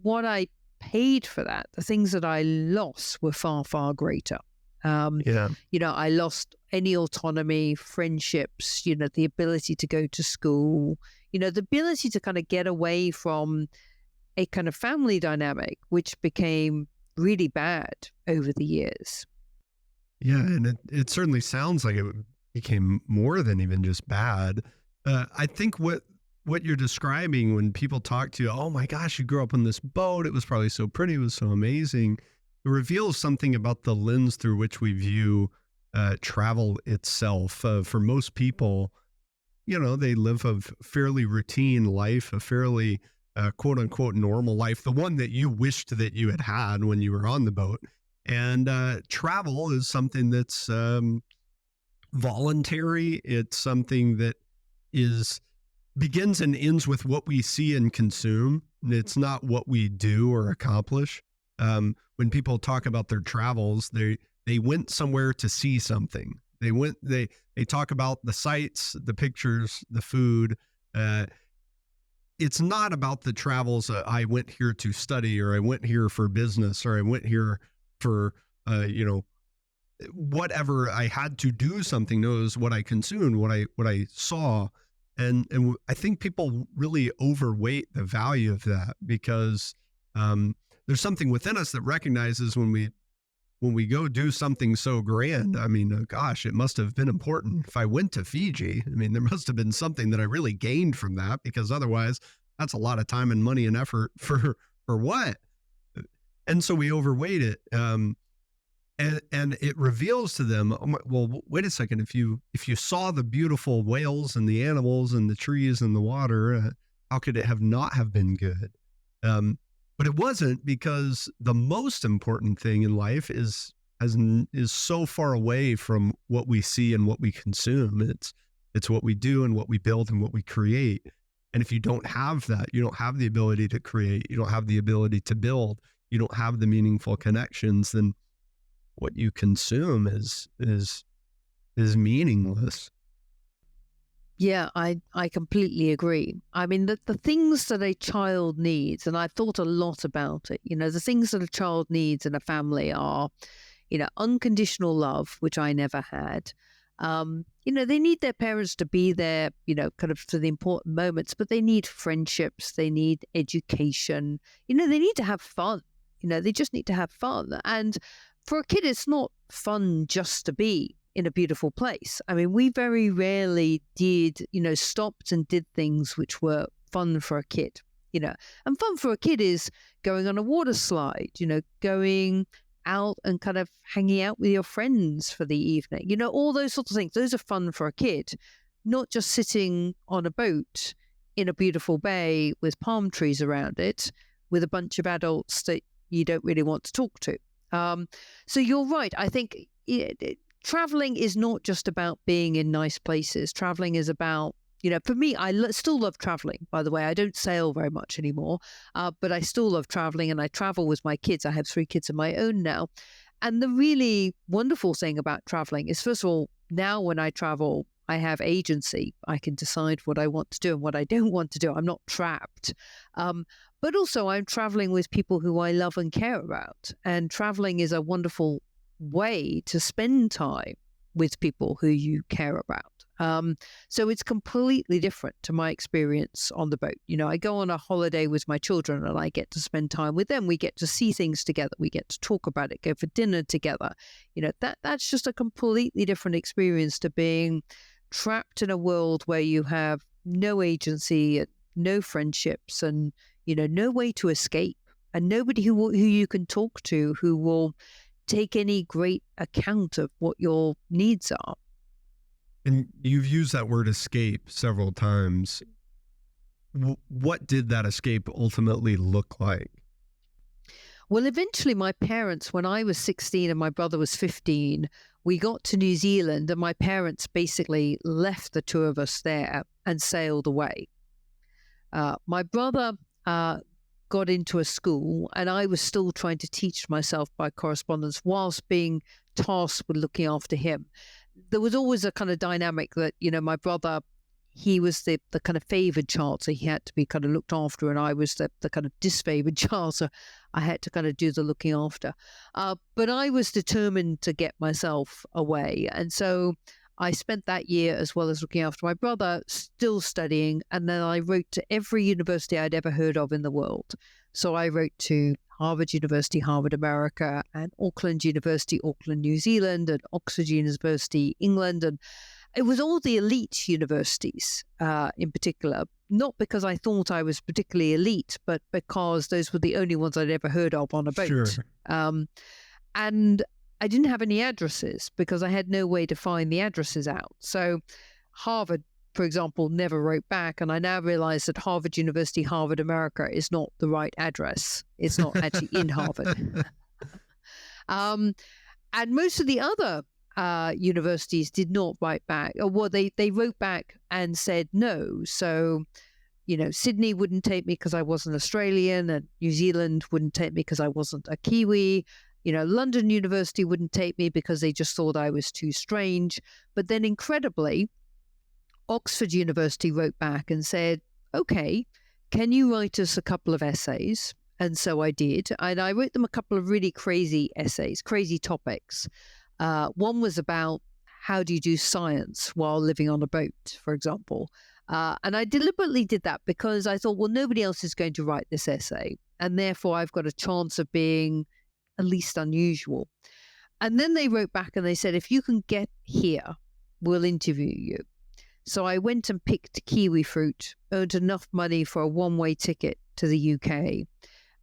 What I paid for that, the things that I lost were far, far greater. I lost any autonomy, friendships, the ability to go to school, the ability to kind of get away from a kind of family dynamic, which became really bad over the years. Yeah, and it certainly sounds like it became more than even just bad. I think what you're describing when people talk to you, oh my gosh, you grew up on this boat, it was probably so pretty, it was so amazing. It reveals something about the lens through which we view travel itself. For most people, they live a fairly routine life, a fairly quote unquote normal life, the one that you wished that you had when you were on the boat. And travel is something that's voluntary. It's something that begins and ends with what we see and consume. It's not what we do or accomplish. When people talk about their travels, they went somewhere to see something. They talk about the sights, the pictures, the food. It's not about the travels. I went here to study, or I went here for business, or I went here for, whatever I had to do something. Knows what I consumed, what I saw. And I think people really overweight the value of that, because there's something within us that recognizes when we go do something so grand, I mean, gosh, it must have been important. If I went to Fiji, I mean, there must have been something that I really gained from that, because otherwise that's a lot of time and money and effort for what? And so we overweight it. And it reveals to them, well, wait a second, if you saw the beautiful whales and the animals and the trees and the water, how could it not have been good? But it wasn't, because the most important thing in life is so far away from what we see and what we consume. It's what we do and what we build and what we create. And if you don't have that, you don't have the ability to create, you don't have the ability to build, you don't have the meaningful connections, then what you consume is meaningless. Yeah, I completely agree. I mean, the things that a child needs, and I've thought a lot about it, the things that a child needs in a family are, unconditional love, which I never had. They need their parents to be there, kind of for the important moments, but they need friendships, they need education, they need to have fun. They just need to have fun. And for a kid, it's not fun just to be in a beautiful place. I mean, we very rarely stopped and did things which were fun for a kid, and fun for a kid is going on a water slide, going out and kind of hanging out with your friends for the evening, all those sorts of things. Those are fun for a kid, not just sitting on a boat in a beautiful bay with palm trees around it with a bunch of adults that you don't really want to talk to. So you're right. I think traveling is not just about being in nice places. Traveling is about, for me, I still love traveling, by the way. I don't sail very much anymore, but I still love traveling, and I travel with my kids. I have 3 kids of my own now. And the really wonderful thing about traveling is, first of all, now when I travel, I have agency. I can decide what I want to do and what I don't want to do. I'm not trapped. But also I'm traveling with people who I love and care about. And traveling is a wonderful way to spend time with people who you care about. So it's completely different to my experience on the boat. I go on a holiday with my children and I get to spend time with them. We get to see things together. We get to talk about it, go for dinner together. That's just a completely different experience to being trapped in a world where you have no agency, no friendships, and, no way to escape, and nobody who you can talk to who will take any great account of what your needs are. And you've used that word escape several times. What did that escape ultimately look like? Well, eventually my parents, when I was 16 and my brother was 15, we got to New Zealand and my parents basically left the two of us there and sailed away. My brother got into a school and I was still trying to teach myself by correspondence whilst being tasked with looking after him. There was always a kind of dynamic that, my brother, he was the kind of favored child, so he had to be kind of looked after, and I was the kind of disfavored child, so I had to kind of do the looking after. But I was determined to get myself away, and so I spent that year, as well as looking after my brother, still studying, and then I wrote to every university I'd ever heard of in the world. So I wrote to Harvard University, Harvard America, and Auckland University, Auckland, New Zealand, and Oxford University, England. And it was all the elite universities in particular, not because I thought I was particularly elite, but because those were the only ones I'd ever heard of on a boat. Sure. And I didn't have any addresses because I had no way to find the addresses out. So Harvard, for example, never wrote back. And I now realize that Harvard University, Harvard America is not the right address. It's not actually in Harvard. And most of the other universities did not write back. Well, they wrote back and said no. So, Sydney wouldn't take me because I wasn't Australian, and New Zealand wouldn't take me because I wasn't a Kiwi. London University wouldn't take me because they just thought I was too strange. But then incredibly, Oxford University wrote back and said, okay, can you write us a couple of essays? And so I did. And I wrote them a couple of really crazy essays, crazy topics. One was about how do you do science while living on a boat, for example. And I deliberately did that because I thought, well, nobody else is going to write this essay. And therefore, I've got a chance of being at least unusual. And then they wrote back and they said, if you can get here, we'll interview you. So I went and picked kiwi fruit, earned enough money for a one-way ticket to the UK.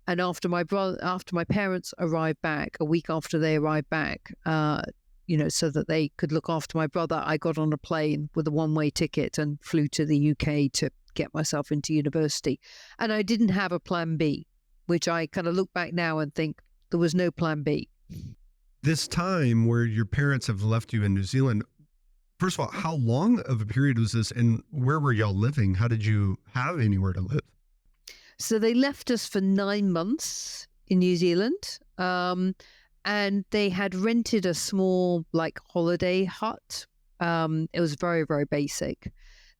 And after my parents arrived back, a week after they arrived back, so that they could look after my brother, I got on a plane with a one-way ticket and flew to the UK to get myself into university. And I didn't have a plan B, which I kind of look back now and think there was no plan B. This time where your parents have left you in New Zealand, first of all, how long of a period was this, and where were y'all living? How did you have anywhere to live? So they left us for 9 months in New Zealand, and they had rented a small holiday hut. It was very, very basic.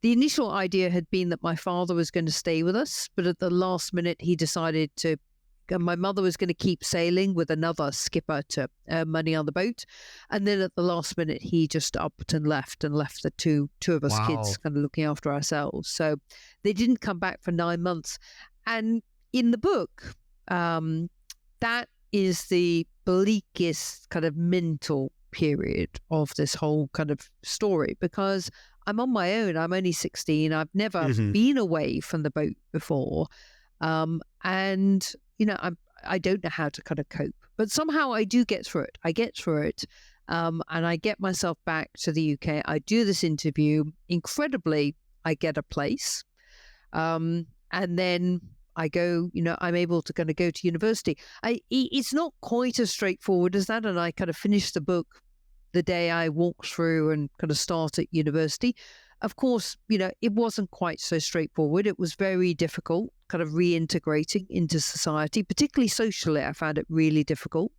The initial idea had been that my father was going to stay with us, but at the last minute he decided my mother was going to keep sailing with another skipper to earn money on the boat. And then at the last minute, he just upped and left the two of us kids kind of looking after ourselves. So they didn't come back for 9 months. And in the book, that is the bleakest kind of mental period of this whole kind of story, because I'm on my own. I'm only 16. I've never been away from the boat before. And I don't know how to kind of cope, but somehow I do get through it. I get through it, and I get myself back to the UK. I do this interview. Incredibly, I get a place, and then I go. I'm able to kind of go to university. It's not quite as straightforward as that, and I kind of finish the book the day I walk through and kind of start at university. Of course, it wasn't quite so straightforward. It was very difficult, kind of reintegrating into society, particularly socially. I found it really difficult.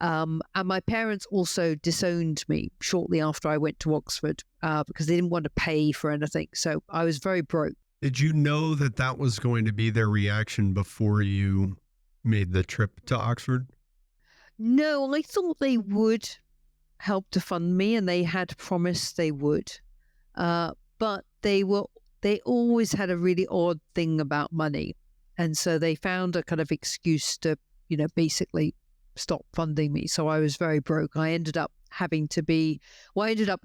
And my parents also disowned me shortly after I went to Oxford because they didn't want to pay for anything. So I was very broke. Did you know that that was going to be their reaction before you made the trip to Oxford? No, I thought they would help to fund me, and they had promised they would. But they always had a really odd thing about money. And so they found a kind of excuse to, basically stop funding me. So I was very broke. I ended up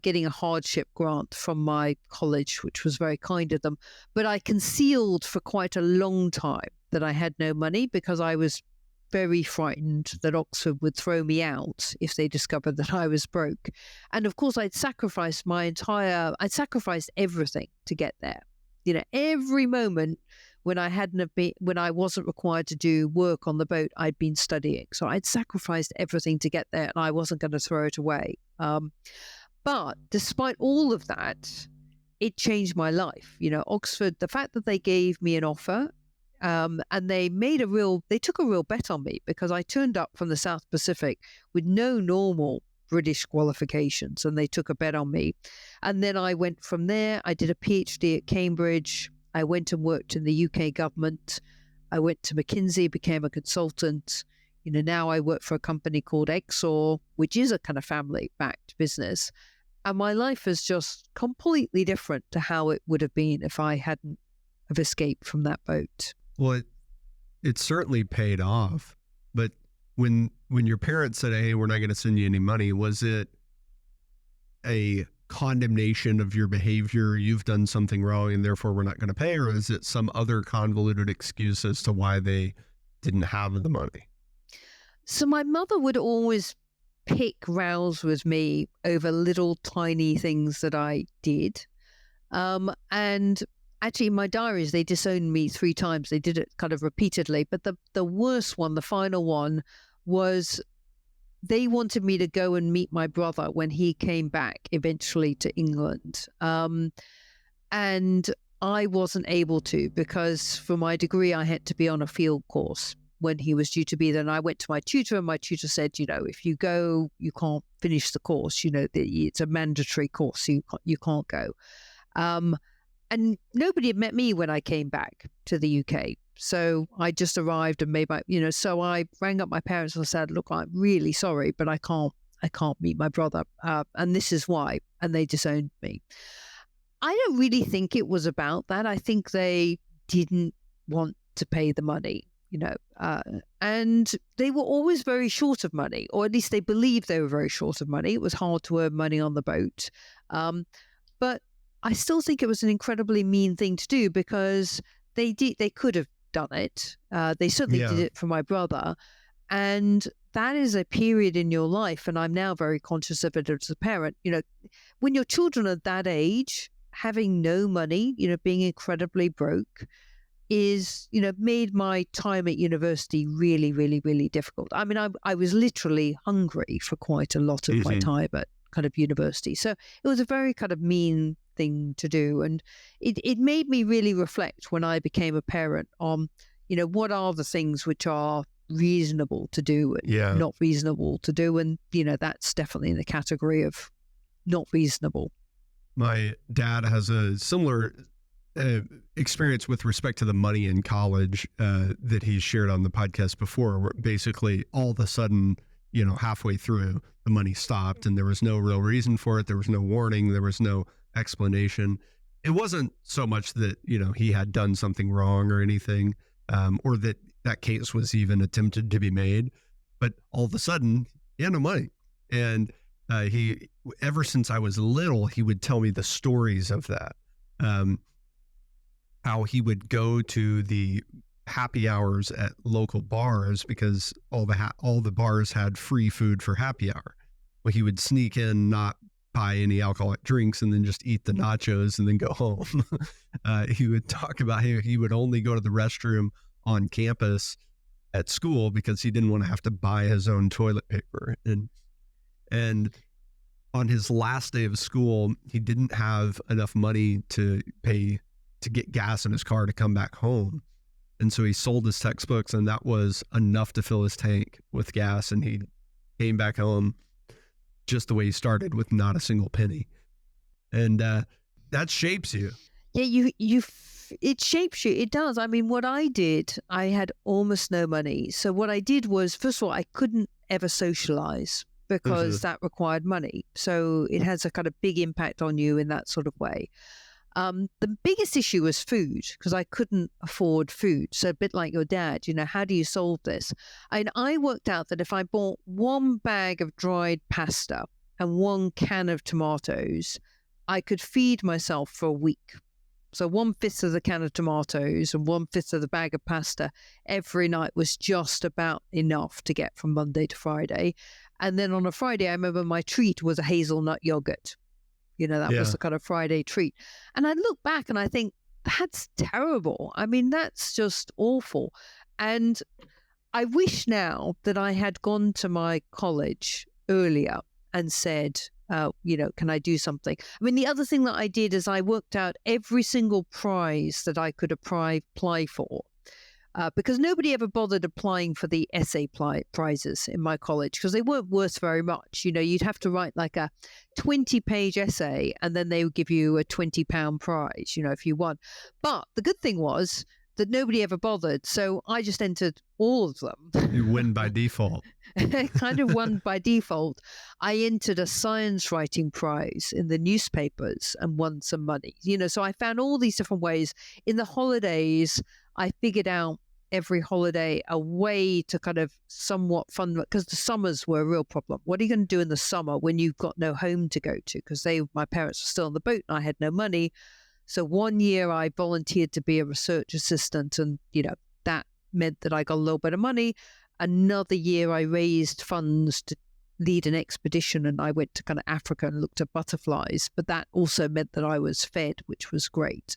getting a hardship grant from my college, which was very kind of them. But I concealed for quite a long time that I had no money because I was very frightened that Oxford would throw me out if they discovered that I was broke. And of course, I'd sacrificed everything to get there. Every moment when I wasn't required to do work on the boat, I'd been studying. So I'd sacrificed everything to get there, and I wasn't going to throw it away. But despite all of that, it changed my life. Oxford, the fact that they gave me an offer, and they took a real bet on me because I turned up from the South Pacific with no normal British qualifications, and they took a bet on me. And then I went from there. I did a PhD at Cambridge. I went and worked in the UK government. I went to McKinsey, became a consultant. Now I work for a company called Exor, which is a kind of family-backed business. And my life is just completely different to how it would have been if I hadn't have escaped from that boat. Well, it certainly paid off. But when your parents said, hey, we're not going to send you any money, was it a condemnation of your behavior? You've done something wrong and therefore we're not going to pay? Or is it some other convoluted excuse as to why they didn't have the money? So my mother would always pick rows with me over little tiny things that I did. And actually in my diaries, they disowned me 3 times. They did it kind of repeatedly. But the worst one, the final one, was they wanted me to go and meet my brother when he came back eventually to England. And I wasn't able to because for my degree, I had to be on a field course when he was due to be there. And I went to my tutor, and my tutor said, if you go, you can't finish the course. It's a mandatory course. You can't go. And nobody had met me when I came back to the UK. So I just arrived and so I rang up my parents and said, look, I'm really sorry, but I can't meet my brother. And this is why. And they disowned me. I don't really think it was about that. I think they didn't want to pay the money, and they were always very short of money, or at least they believed they were very short of money. It was hard to earn money on the boat. But I still think it was an incredibly mean thing to do because they could have done it. They certainly did it for my brother. And that is a period in your life, and I'm now very conscious of it as a parent. When your children are that age, having no money, being incredibly broke is, made my time at university really, really, really difficult. I mean, I was literally hungry for quite a lot of my time at kind of university. So it was a very kind of mean thing to do. And it made me really reflect when I became a parent on, what are the things which are reasonable to do and not reasonable to do. And, that's definitely in the category of not reasonable. My dad has a similar experience with respect to the money in college that he's shared on the podcast before, where basically all of a sudden, halfway through, the money stopped and there was no real reason for it. There was no warning. There was no explanation. It wasn't so much that, he had done something wrong or anything, or that case was even attempted to be made, but all of a sudden he had no money. And he, ever since I was little, he would tell me the stories of that. How he would go to the happy hours at local bars because all the bars had free food for happy hour. Well, he would sneak in, not buy any alcoholic drinks, and then just eat the nachos and then go home. He would talk about how he would only go to the restroom on campus at school because he didn't want to have to buy his own toilet paper. And on his last day of school, he didn't have enough money to get gas in his car to come back home. And so he sold his textbooks, and that was enough to fill his tank with gas. And he came back home just the way you started with not a single penny. And that shapes you. Yeah, it shapes you. It does. I mean, what I did, I had almost no money. So what I did was, first of all, I couldn't ever socialize because that required money. So it has a kind of big impact on you in that sort of way. The biggest issue was food because I couldn't afford food. So a bit like your dad, how do you solve this? And I worked out that if I bought one bag of dried pasta and one can of tomatoes, I could feed myself for a week. So 1/5 of the can of tomatoes and 1/5 of the bag of pasta every night was just about enough to get from Monday to Friday. And then on a Friday, I remember my treat was a hazelnut yogurt. That was the kind of Friday treat. And I look back and I think, that's terrible. I mean, that's just awful. And I wish now that I had gone to my college earlier and said, can I do something? I mean, the other thing that I did is I worked out every single prize that I could apply for. Because nobody ever bothered applying for the essay prizes in my college because they weren't worth very much. You'd have to write like a 20-page essay and then they would give you a £20 prize, if you won. But the good thing was that nobody ever bothered. So I just entered all of them. You win by default. Kind of won by default. I entered a science writing prize in the newspapers and won some money. So I found all these different ways. In the holidays, I figured out every holiday a way to kind of somewhat fund, because the summers were a real problem. What are you going to do in the summer when you've got no home to go to? Because my parents were still on the boat and I had no money. So one year I volunteered to be a research assistant and, that meant that I got a little bit of money. Another year I raised funds to lead an expedition and I went to kind of Africa and looked at butterflies, but that also meant that I was fed, which was great.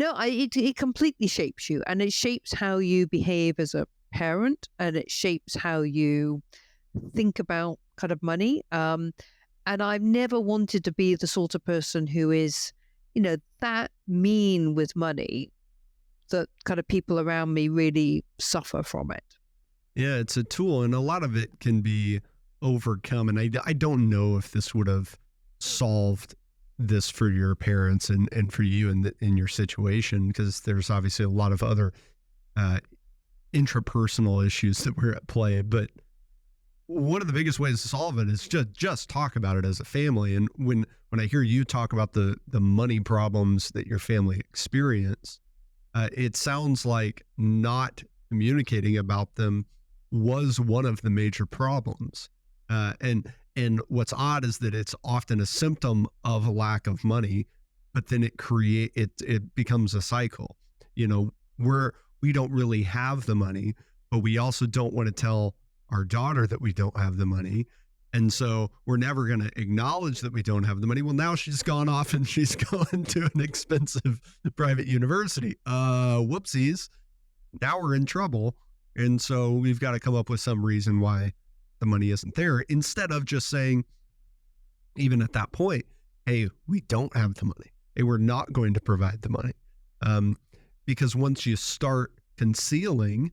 It completely shapes you, and it shapes how you behave as a parent, and it shapes how you think about kind of money. And I've never wanted to be the sort of person who is, that mean with money that kind of people around me really suffer from it. Yeah, it's a tool, and a lot of it can be overcome. And I don't know if this would have solved this for your parents and for you in your situation, because there's obviously a lot of other intrapersonal issues that were at play. But one of the biggest ways to solve it is just talk about it as a family. And when I hear you talk about the money problems that your family experience, it sounds like not communicating about them was one of the major problems. And what's odd is that it's often a symptom of a lack of money, but then it becomes a cycle. We don't really have the money, but we also don't want to tell our daughter that we don't have the money. And so we're never going to acknowledge that we don't have the money. Well, now she's gone off and she's going to an expensive private university. Whoopsies. Now we're in trouble. And so we've got to come up with some reason why the money isn't there, instead of just saying, even at that point, hey, we don't have the money. Hey, we're not going to provide the money. Because once you start concealing,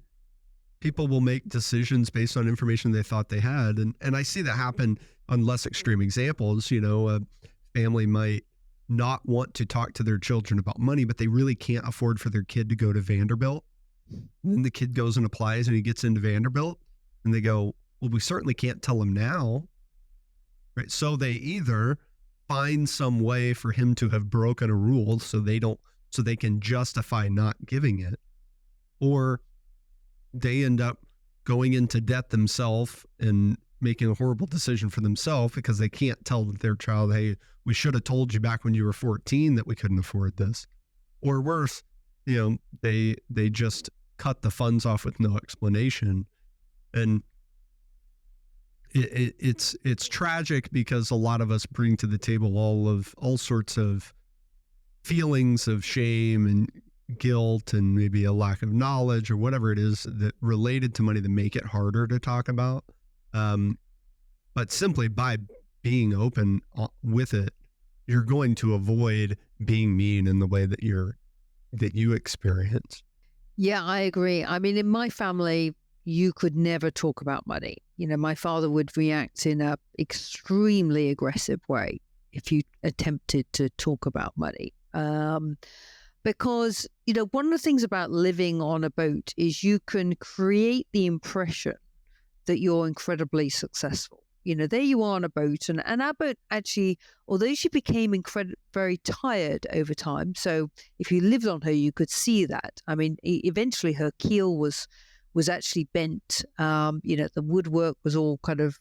people will make decisions based on information they thought they had. And I see that happen on less extreme examples. A family might not want to talk to their children about money, but they really can't afford for their kid to go to Vanderbilt. And then the kid goes and applies and he gets into Vanderbilt, and they go, well, we certainly can't tell him now, right? So they either find some way for him to have broken a rule so they can justify not giving it, or they end up going into debt themselves and making a horrible decision for themselves because they can't tell their child, hey, we should have told you back when you were 14 that we couldn't afford this. Or worse, they just cut the funds off with no explanation. And it's tragic because a lot of us bring to the table all sorts of feelings of shame and guilt and maybe a lack of knowledge or whatever it is that related to money that make it harder to talk about. But simply by being open with it, you're going to avoid being mean in the way that you experience. Yeah, I agree. I mean, in my family, you could never talk about money. My father would react in a extremely aggressive way if you attempted to talk about money. Because, one of the things about living on a boat is you can create the impression that you're incredibly successful. There you are on a boat, and our boat actually, although she became very tired over time, so if you lived on her, you could see that. I mean, eventually her keel was actually bent. The woodwork was all kind of,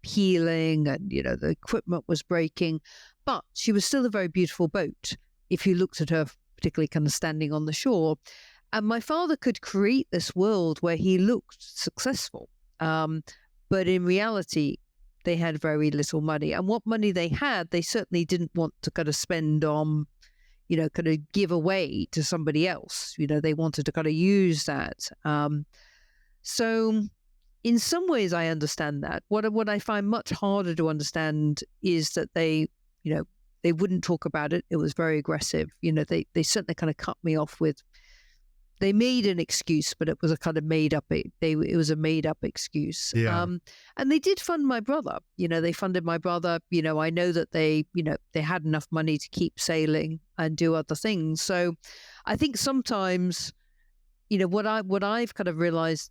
peeling, and, the equipment was breaking, but she was still a very beautiful boat if you looked at her, particularly kind of standing on the shore. And my father could create this world where he looked successful. But in reality, they had very little money. And what money they had, they certainly didn't want to kind of spend on, kind of give away to somebody else. They wanted to kind of use that. So in some ways, I understand that. What I find much harder to understand is that they wouldn't talk about it. It was very aggressive. They certainly kind of cut me off with, they made an excuse, but it was a kind of made up, it was a made up excuse. Yeah. And they did fund my brother. They funded my brother. I know that they had enough money to keep sailing and do other things. So I think sometimes, what I've kind of realized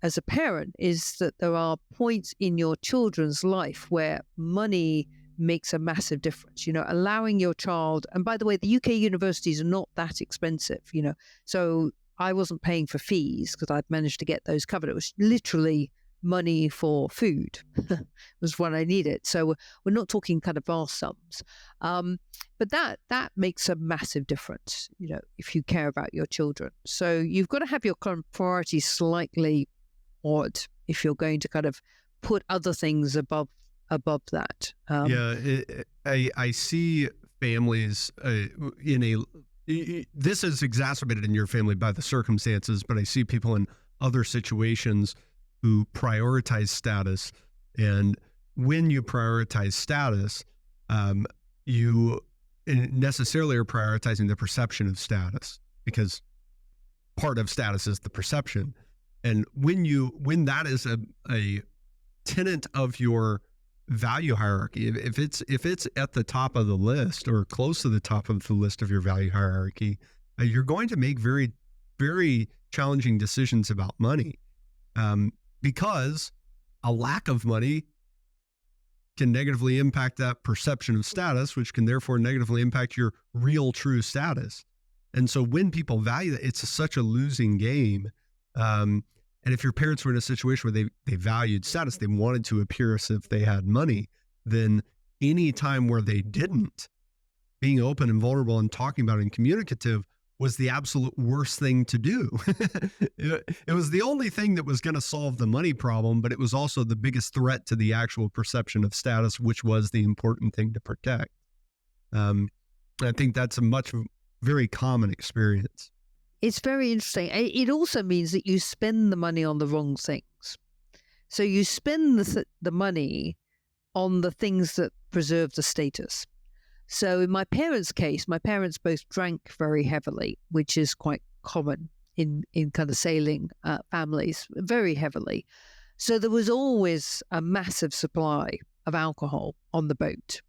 as a parent is that there are points in your children's life where money makes a massive difference. Allowing your child, and by the way, the UK universities are not that expensive, so I wasn't paying for fees because I'd managed to get those covered. It was literally money for food was what I needed. So we're not talking kind of vast sums. But that makes a massive difference, if you care about your children. So you've got to have your kind of priorities slightly odd if you're going to kind of put other things above that. I see families this is exacerbated in your family by the circumstances, but I see people in other situations who prioritize status. And when you prioritize status, you necessarily are prioritizing the perception of status, because part of status is the perception. And when that is a tenet of your value hierarchy, if it's at the top of the list or close to the top of the list of your value hierarchy, you're going to make very, very challenging decisions about money, because a lack of money can negatively impact that perception of status, which can therefore negatively impact your real true status. And so when people value that, it's such a losing game. And if your parents were in a situation where they valued status, they wanted to appear as if they had money, then any time where they didn't, being open and vulnerable and talking about it and communicative was the absolute worst thing to do. It was the only thing that was going to solve the money problem, but it was also the biggest threat to the actual perception of status, which was the important thing to protect. I think that's a very common experience. It's very interesting. It also means that you spend the money on the wrong things. So you spend the money on the things that preserve the status. So in my parents' case, my parents both drank very heavily, which is quite common in kind of sailing families, very heavily. So there was always a massive supply of alcohol on the boat.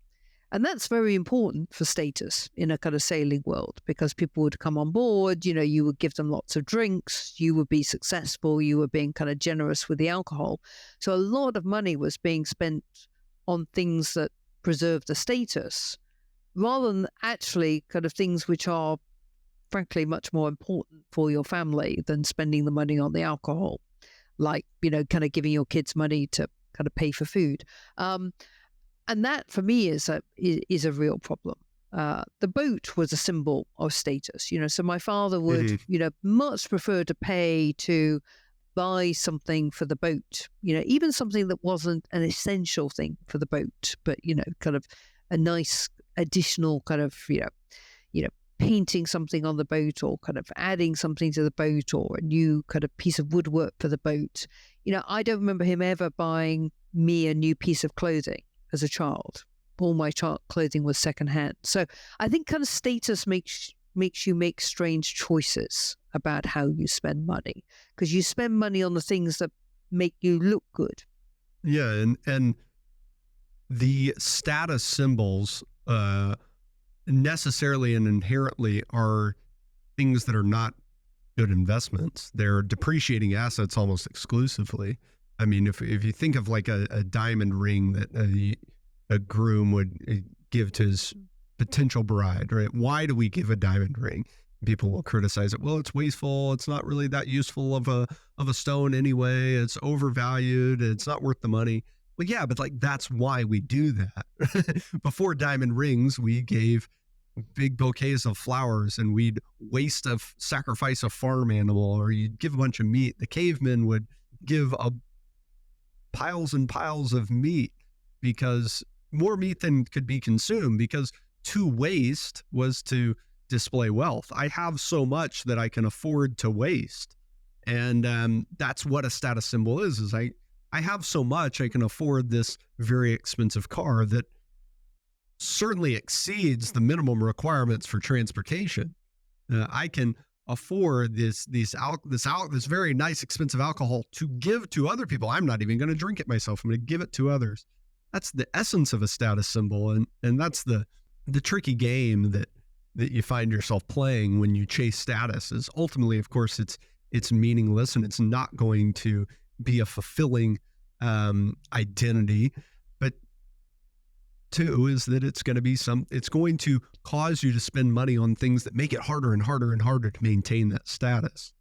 And that's very important for status in a kind of sailing world, because people would come on board, you would give them lots of drinks, you would be successful, you were being kind of generous with the alcohol. So a lot of money was being spent on things that preserve the status, rather than actually kind of things which are, frankly, much more important for your family than spending the money on the alcohol, like, kind of giving your kids money to kind of pay for food. And that, for me, is a real problem. The boat was a symbol of status, so my father would, much prefer to pay to buy something for the boat, even something that wasn't an essential thing for the boat, but, kind of a nice additional kind of, painting something on the boat, or kind of adding something to the boat, or a new kind of piece of woodwork for the boat. I don't remember him ever buying me a new piece of clothing as a child. All my clothing was secondhand. So I think kind of status makes you make strange choices about how you spend money, because you spend money on the things that make you look good. Yeah, and the status symbols necessarily and inherently are things that are not good investments. They're depreciating assets almost exclusively. I mean, if you think of like a diamond ring that a groom would give to his potential bride, right? Why do we give a diamond ring? People will criticize it. Well, it's wasteful. It's not really that useful of a stone anyway. It's overvalued. It's not worth the money. Well, yeah, but like that's why we do that. Before diamond rings, we gave big bouquets of flowers, and we'd sacrifice a farm animal, or you'd give a bunch of meat. The cavemen would give piles and piles of meat, because more meat than could be consumed, because to waste was to display wealth. I have so much that I can afford to waste. And that's what a status symbol is I have so much I can afford this very expensive car that certainly exceeds the minimum requirements for transportation. I can afford this very nice expensive alcohol to give to other people. I'm not even going to drink it myself. I'm going to give it to others. That's the essence of a status symbol, and that's the tricky game that you find yourself playing when you chase status. Is ultimately, of course, it's meaningless, and it's not going to be a fulfilling identity. But two is that it's going to cause you to spend money on things that make it harder and harder and harder to maintain that status.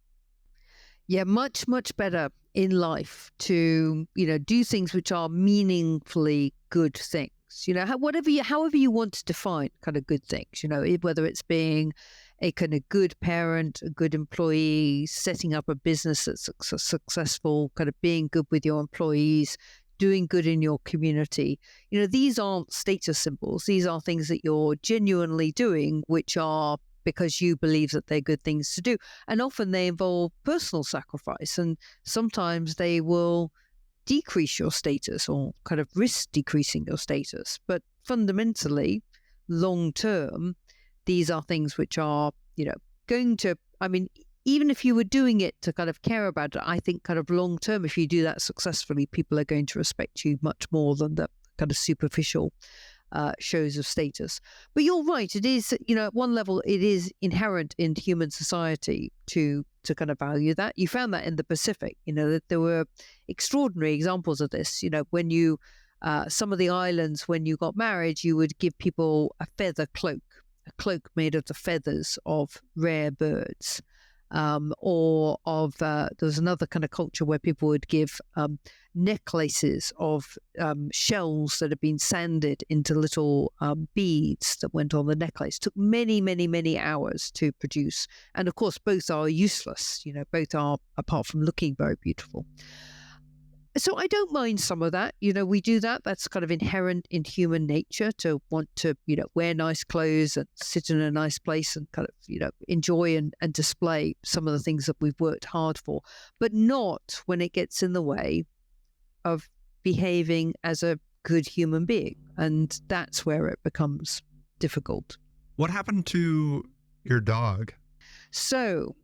Yeah, much, much better in life to, do things which are meaningfully good things. However you want to define kind of good things, whether it's being a kind of good parent, a good employee, setting up a business that's successful, kind of being good with your employees, doing good in your community. These aren't status symbols. These are things that you're genuinely doing, which are because you believe that they're good things to do. And often they involve personal sacrifice, and sometimes they will decrease your status or kind of risk decreasing your status. But fundamentally, long term, these are things which are, going to, even if you were doing it to kind of care about it, I think kind of long term, if you do that successfully, people are going to respect you much more than the kind of superficial shows of status. But you're right, it is, at one level, it is inherent in human society to kind of value that. You found that in the Pacific, that there were extraordinary examples of this. When you, some of the islands, when you got married, you would give people a feather cloak, a cloak made of the feathers of rare birds. Or of there's another kind of culture where people would give necklaces of shells that had been sanded into little beads that went on the necklace. Took many, many, many hours to produce, and of course both are useless. Both are, apart from looking very beautiful. So I don't mind some of that. We do that. That's kind of inherent in human nature to want to, wear nice clothes and sit in a nice place and kind of, enjoy and display some of the things that we've worked hard for, but not when it gets in the way of behaving as a good human being. And that's where it becomes difficult. What happened to your dog? So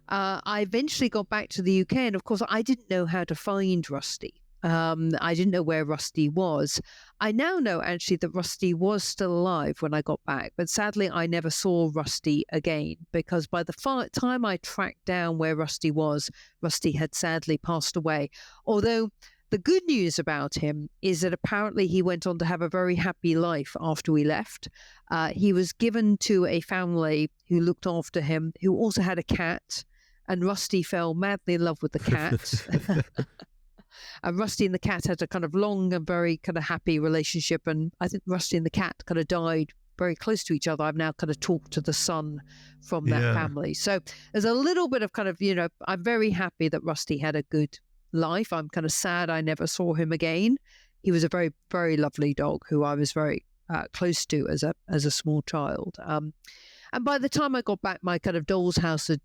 I eventually got back to the UK, and of course I didn't know how to find Rusty. I didn't know where Rusty was. I now know actually that Rusty was still alive when I got back, but sadly I never saw Rusty again, because by the time I tracked down where Rusty was, Rusty had sadly passed away. Although the good news about him is that apparently he went on to have a very happy life after we left. He was given to a family who looked after him, who also had a cat. And Rusty fell madly in love with the cat. And Rusty and the cat had a kind of long and very kind of happy relationship. And I think Rusty and the cat kind of died very close to each other. I've now kind of talked to the son from that family. So there's a little bit of kind of, I'm very happy that Rusty had a good life. I'm kind of sad I never saw him again. He was a very, very lovely dog who I was very close to as a small child. And by the time I got back, my kind of doll's house had,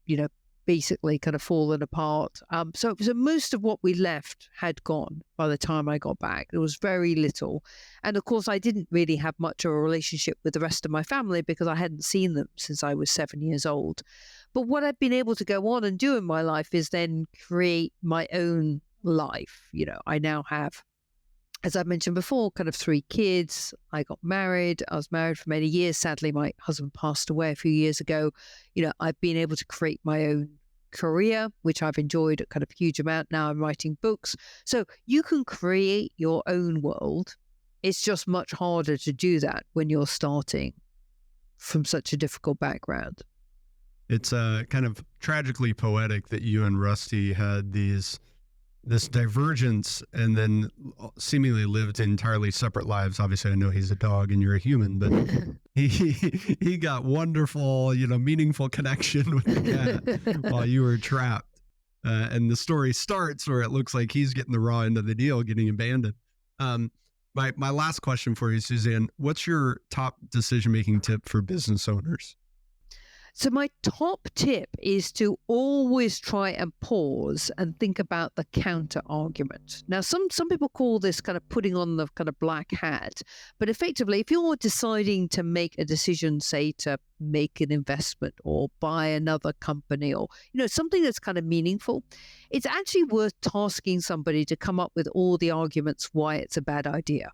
basically kind of fallen apart. So most of what we left had gone by the time I got back. There was very little. And of course, I didn't really have much of a relationship with the rest of my family because I hadn't seen them since I was 7 years old. But what I've been able to go on and do in my life is then create my own life. I now have, as I mentioned before, kind of 3 kids. I got married. I was married for many years. Sadly, my husband passed away a few years ago. I've been able to create my own career, which I've enjoyed a kind of huge amount. Now I'm writing books. So you can create your own world. It's just much harder to do that when you're starting from such a difficult background. It's kind of tragically poetic that you and Rusty had this divergence and then seemingly lived entirely separate lives. Obviously, I know he's a dog and you're a human, but he got wonderful, meaningful connection with the cat while you were trapped. And the story starts where it looks like he's getting the raw end of the deal, getting abandoned. My last question for you, Suzanne, what's your top decision-making tip for business owners? So my top tip is to always try and pause and think about the counter argument. Now, some people call this kind of putting on the kind of black hat, but effectively, if you're deciding to make a decision, say to make an investment or buy another company or, something that's kind of meaningful, it's actually worth tasking somebody to come up with all the arguments why it's a bad idea.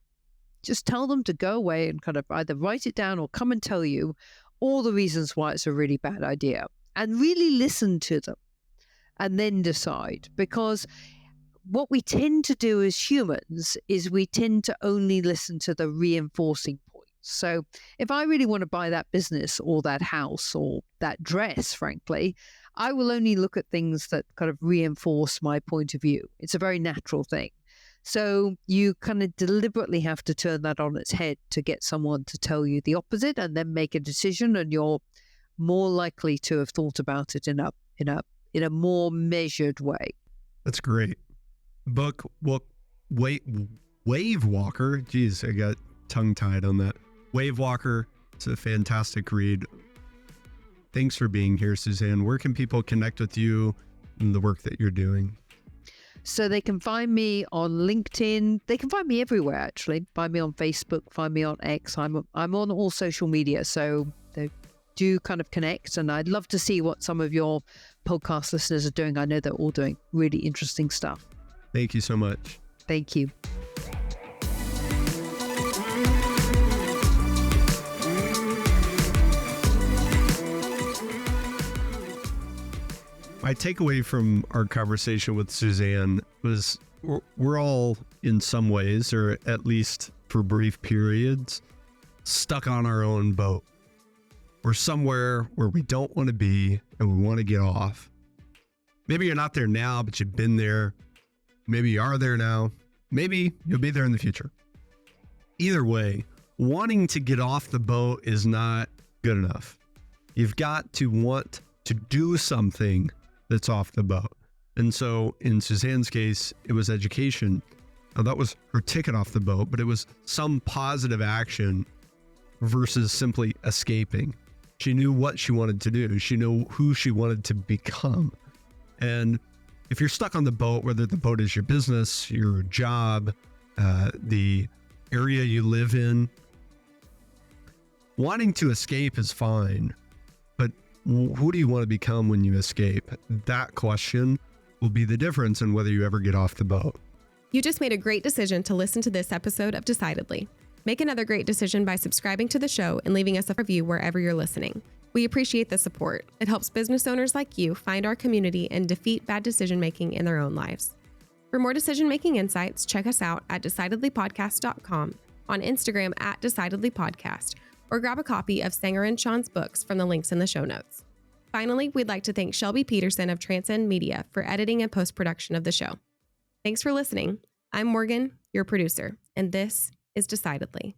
Just tell them to go away and kind of either write it down or come and tell you all the reasons why it's a really bad idea, and really listen to them and then decide. Because what we tend to do as humans is we tend to only listen to the reinforcing points. So if I really want to buy that business or that house or that dress, frankly, I will only look at things that kind of reinforce my point of view. It's a very natural thing. So you kind of deliberately have to turn that on its head to get someone to tell you the opposite and then make a decision, and you're more likely to have thought about it in a more measured way. That's great. Book, Wave Walker. Geez, I got tongue-tied on that. Wave Walker. It's a fantastic read. Thanks for being here, Suzanne. Where can people connect with you and the work that you're doing? So they can find me on LinkedIn. They can find me everywhere, actually. Find me on Facebook, find me on X. I'm on all social media. So they do kind of connect. And I'd love to see what some of your podcast listeners are doing. I know they're all doing really interesting stuff. Thank you so much. Thank you. My takeaway from our conversation with Suzanne was we're all in some ways, or at least for brief periods, stuck on our own boat. We're somewhere where we don't want to be and we want to get off. Maybe you're not there now, but you've been there. Maybe you are there now. Maybe you'll be there in the future. Either way, wanting to get off the boat is not good enough. You've got to want to do something that's off the boat. And so in Suzanne's case, it was education. Now, that was her ticket off the boat, but it was some positive action versus simply escaping. She knew what she wanted to do. She knew who she wanted to become. And if you're stuck on the boat, whether the boat is your business, your job, the area you live in, wanting to escape is fine. But who do you want to become when you escape? That question will be the difference in whether you ever get off the boat. You just made a great decision to listen to this episode of Decidedly. Make another great decision by subscribing to the show and leaving us a review wherever you're listening. We appreciate the support. It helps business owners like you find our community and defeat bad decision-making in their own lives. For more decision-making insights, check us out at decidedlypodcast.com, on Instagram at decidedlypodcast, or grab a copy of Sanger and Sean's books from the links in the show notes. Finally, we'd like to thank Shelby Peterson of Transcend Media for editing and post-production of the show. Thanks for listening. I'm Morgan, your producer, and this is Decidedly.